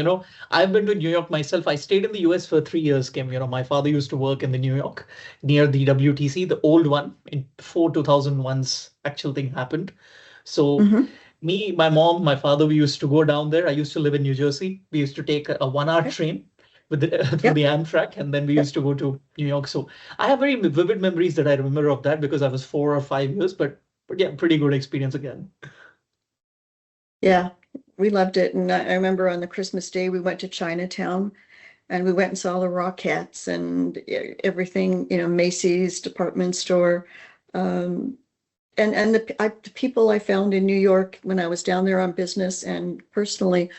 I've been to New York myself. I stayed in the US for 3 years, Kim. My father used to work in the New York near the WTC, the old one, before 2001's actual thing happened. So Hmm. me, my mom, my father, we used to go down there. I used to live in New Jersey. We used to take a 1 hour Okay. train with the, through Yep. the Amtrak, and then we Yep. used to go to New York. So I have very vivid memories that I remember of that because I was 4 or 5 years, but yeah, pretty good experience again. Yeah, we loved it. And I remember on the Christmas day, we went to Chinatown and we went and saw the Rockettes and everything, Macy's department store. Um, and the people I found in New York when I was down there on business and personally,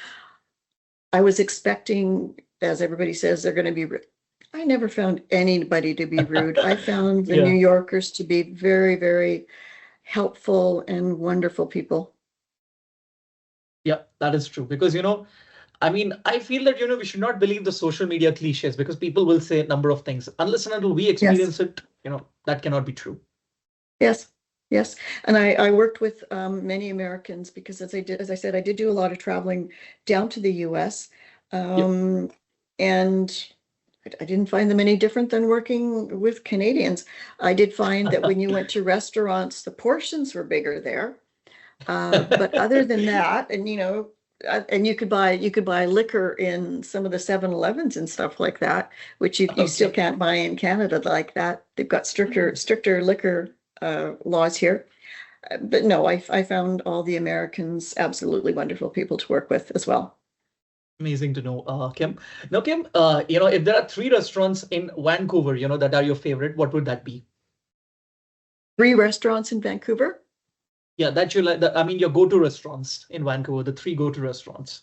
I was expecting, as everybody says, they're going to be rude. I never found anybody to be rude. I found the New Yeah. Yorkers to be very, very helpful and wonderful people. Yeah, that is true. Because, I mean, I feel that, we should not believe the social media cliches because people will say a number of things. Unless and until we Yes. experience it, that cannot be true. Yes, yes. And I worked with many Americans because as I said, I did do a lot of traveling down to the US. Yep. Um, and I didn't find them any different than working with Canadians. I did find that when you went to restaurants, the portions were bigger there. But other than that, and you could buy liquor in some of the 7-Elevens and stuff like that, which you still Okay. can't buy in Canada like that. They've got stricter liquor laws here. But no, I found all the Americans absolutely wonderful people to work with as well. Amazing to know, Kim. Now, Kim, if there are three restaurants in Vancouver, that are your favorite, what would that be? 3 restaurants in Vancouver. Yeah, that you like. I mean, your go-to restaurants in Vancouver, the three go-to restaurants.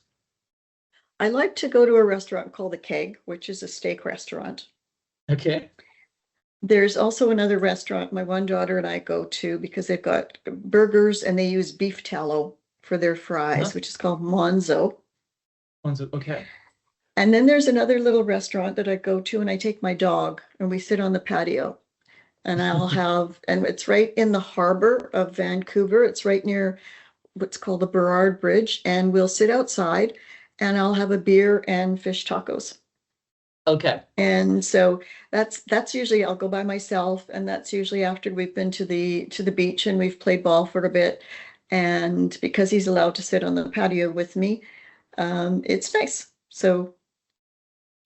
I like to go to a restaurant called the Keg, which is a steak restaurant. Okay. There's also another restaurant my one daughter and I go to because they've got burgers and they use beef tallow for their fries, Uh-huh. which is called Monzo. Okay. And then there's another little restaurant that I go to and I take my dog and we sit on the patio and it's right in the harbor of Vancouver. It's right near what's called the Burrard Bridge. And we'll sit outside and I'll have a beer and fish tacos. Okay. And so that's usually I'll go by myself, and that's usually after we've been to the beach and we've played ball for a bit. And because he's allowed to sit on the patio with me, it's nice. So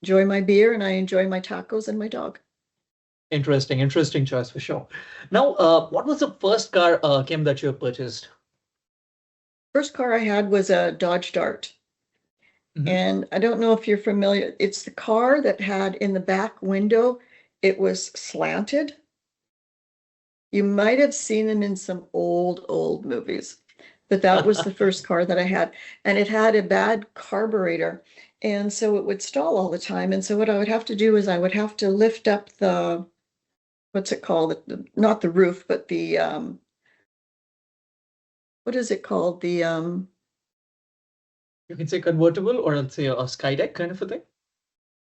enjoy my beer and I enjoy my tacos and my dog. Interesting choice for sure. Now, what was the first car, Kim, that you have purchased? First car I had was a Dodge Dart. Hmm. And I don't know if you're familiar. It's the car that had in the back window, it was slanted. You might have seen them in some old movies, but that was the first car that I had. And it had a bad carburetor. And so it would stall all the time. And so what I would have to do is I would have to lift up what's it called? Not the roof, but what is it called? You can say convertible or let's say a Skydeck kind of a thing.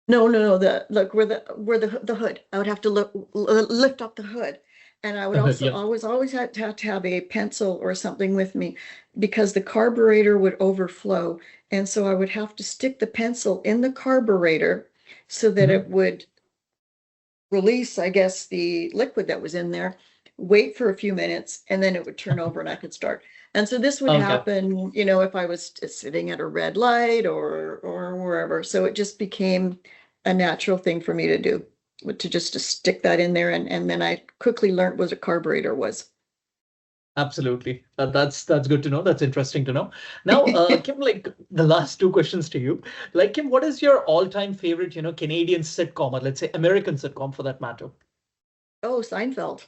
No, look where the hood. I would have to lift up the hood. And I would also Yeah. always had to have a pencil or something with me because the carburetor would overflow. And so I would have to stick the pencil in the carburetor so that it Hmm. would release, I guess, the liquid that was in there, wait for a few minutes, and then it would turn over and I could start. And so this would Okay. happen, if I was sitting at a red light or wherever. So it just became a natural thing for me to do, to stick that in there. And then I quickly learned what a carburetor was. Absolutely. That's good to know. That's interesting to know. Now, Kim, like the last two questions to you. Like, Kim, what is your all-time favorite, Canadian sitcom or let's say American sitcom for that matter? Oh, Seinfeld.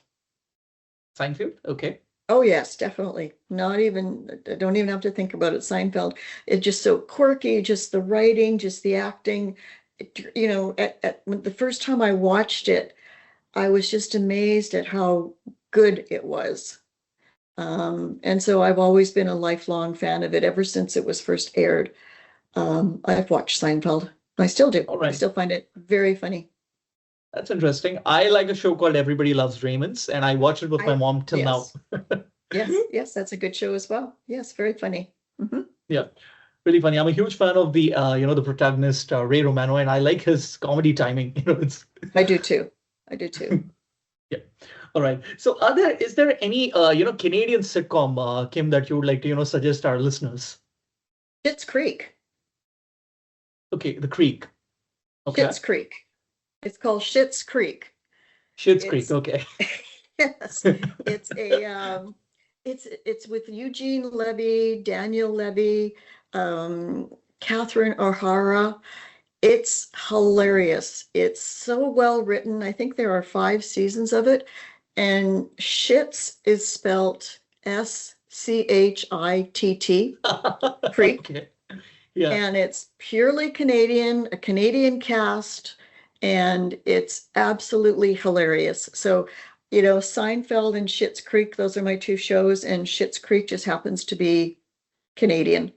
Seinfeld? Okay. Oh yes, definitely. Not even, I don't even have to think about it. Seinfeld. It's just so quirky, just the writing, just the acting. When the first time I watched it, I was just amazed at how good it was. And so I've always been a lifelong fan of it ever since it was first aired. I've watched Seinfeld. I still do. All I right. still find it very funny. That's interesting. I like a show called Everybody Loves Raymond's, and I watch it with my I, mom till now. yes, yes, that's a good show as well. Yes, very funny. Hmm. Yeah, really funny. I'm a huge fan of the protagonist Ray Romano, and I like his comedy timing. It's I do too. I do too. yeah. All right. So, is there any Canadian sitcom, Kim, that you would like to suggest our listeners? Schitt's Creek. Okay, The Creek. Okay, Schitt's Creek. It's called Schitt's Creek. Schitt's Creek. It's Okay. yes, it's a it's with Eugene Levy, Daniel Levy, Catherine O'Hara. It's hilarious. It's so well written. I think there are 5 seasons of it, and Schitz is spelt Schitt, Creek, Okay. Yeah. and it's purely Canadian, a Canadian cast, and it's absolutely hilarious. So, Seinfeld and Schitt's Creek, those are my two shows, and Schitt's Creek just happens to be Canadian.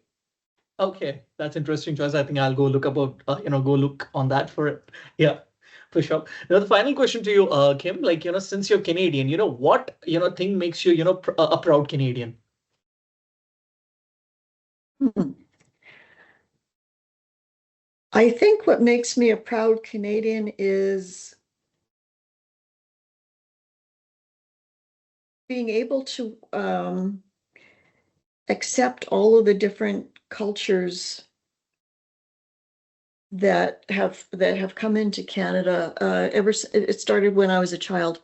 Okay, that's interesting choice. I think I'll go look about, go look on that for it. Yeah, for sure. Now, the final question to you, Kim, like, since you're Canadian, what, thing makes you, a proud Canadian? Hmm. I think what makes me a proud Canadian is being able to accept all of the different cultures that have come into Canada. It started when I was a child,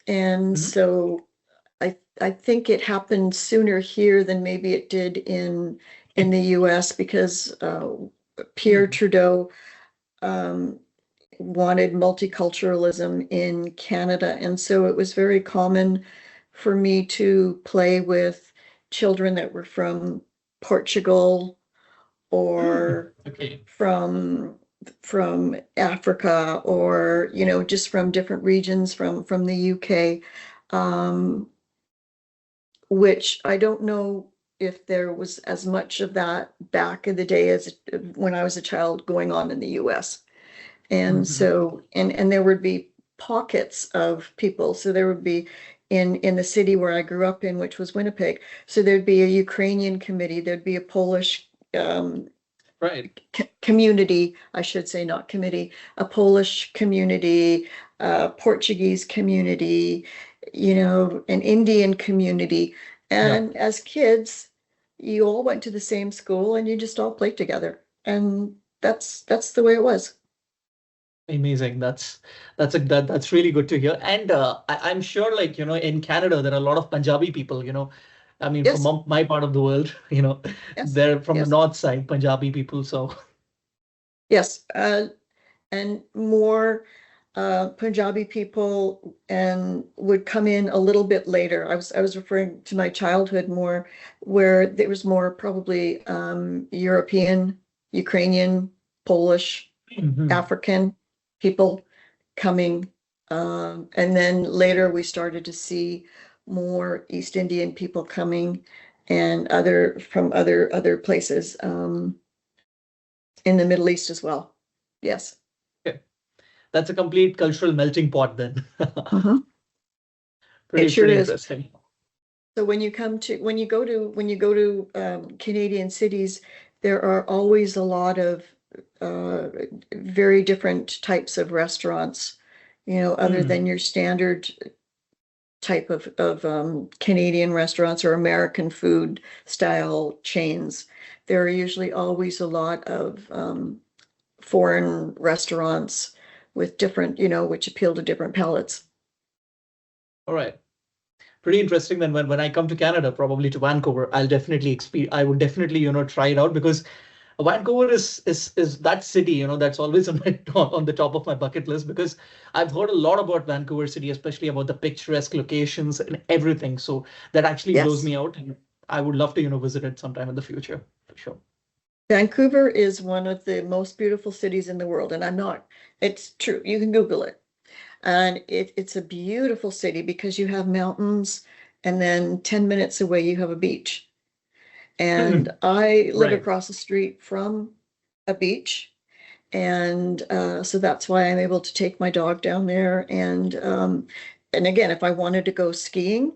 and Mhm. so I think it happened sooner here than maybe it did in the U.S. because Pierre Mhm. Trudeau um, wanted multiculturalism in Canada. And so it was very common for me to play with children that were from Portugal Mm. or Okay. from from Africa or just from different regions from the UK, um, which I don't know if there was as much of that back in the day as when I was a child going on in the US. And Mhm. so, and there would be pockets of people. So there would be in the city where I grew up in, which was Winnipeg. So there'd be a Ukrainian committee, there'd be a Polish Right. community, I should say, not committee, a Polish community, a Portuguese community, an Indian community. Yeah. And as kids, you all went to the same school and you just all played together. And that's the way it was. Amazing. That's really good to hear. And I'm sure, like, in Canada, there are a lot of Punjabi people, I mean, from Yes, my part of the world, yes, they're from the yes, north side, Punjabi people. So, yes. And more Punjabi people and would come in a little bit later. I was referring to my childhood more, where there was more probably European, Ukrainian, Polish, Mhm. African people coming. And then later we started to see more East Indian people coming and other from other places in the Middle East as well. Yes. Okay. That's a complete cultural melting pot then. Mhm. It Pretty, sure pretty is. interesting. So when you go to Canadian cities, there are always a lot of uh, very different types of restaurants, other Mm. than your standard type of Canadian restaurants or American food style chains. There are usually always a lot of foreign restaurants with different, which appeal to different palates. All right. Pretty interesting. Then when I come to Canada, probably to Vancouver, I would definitely, try it out because Vancouver is that city, that's always on my on the top of my bucket list because I've heard a lot about Vancouver city, especially about the picturesque locations and everything. So that actually blows Yes. me out, and I would love to, visit it sometime in the future for sure. Vancouver is one of the most beautiful cities in the world, and it's true. You can Google it. And it's a beautiful city because you have mountains and then 10 minutes away you have a beach. And Hmm. I live Right. across the street from a beach. And so that's why I'm able to take my dog down there. And again, if I wanted to go skiing,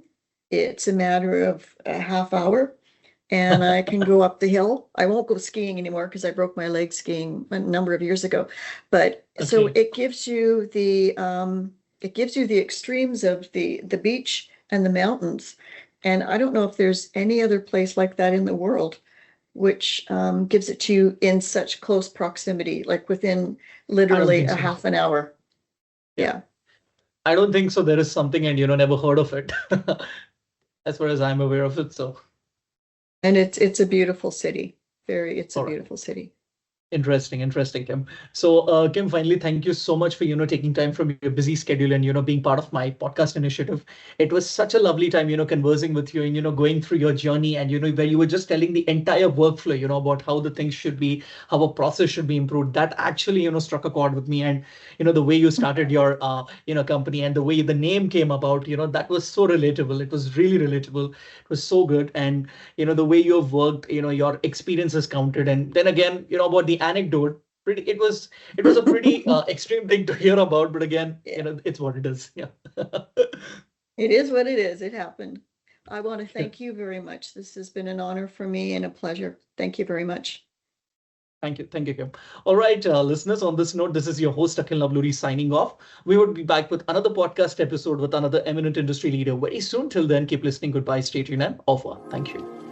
it's a matter of a half hour and I can go up the hill. I won't go skiing anymore because I broke my leg skiing a number of years ago. But so Okay. it gives you the extremes of the beach and the mountains. And I don't know if there's any other place like that in the world which gives it to you in such close proximity, like within I don't literally think a so. half an hour. Yeah. Yeah. I don't think so. There is something, and never heard of it, as far as I'm aware of it. So, And it's a beautiful city. It's a all right. beautiful city. Interesting, interesting, Kim. So, Kim, finally, thank you so much for taking time from your busy schedule and being part of my podcast initiative. It was such a lovely time, conversing with you and going through your journey and where you were just telling the entire workflow, about how the things should be, how a process should be improved. That actually struck a chord with me, and the way you started your company and the way the name came about, that was so relatable. It was really relatable. It was so good, and the way you have worked, your experiences counted, and then again about the anecdote, pretty it was a pretty extreme thing to hear about, but again Yeah, it's what it is. Yeah. it is what it is. It happened. I want to Yeah. thank you very much. This has been an honor for me and a pleasure. Thank you very much. Thank you, Kim. All right, listeners, on this note, this is your host Akhil Navluri signing off. We would be back with another podcast episode with another eminent industry leader very soon. Till then, keep listening. Goodbye, stay tuned, and au revoir. Thank you.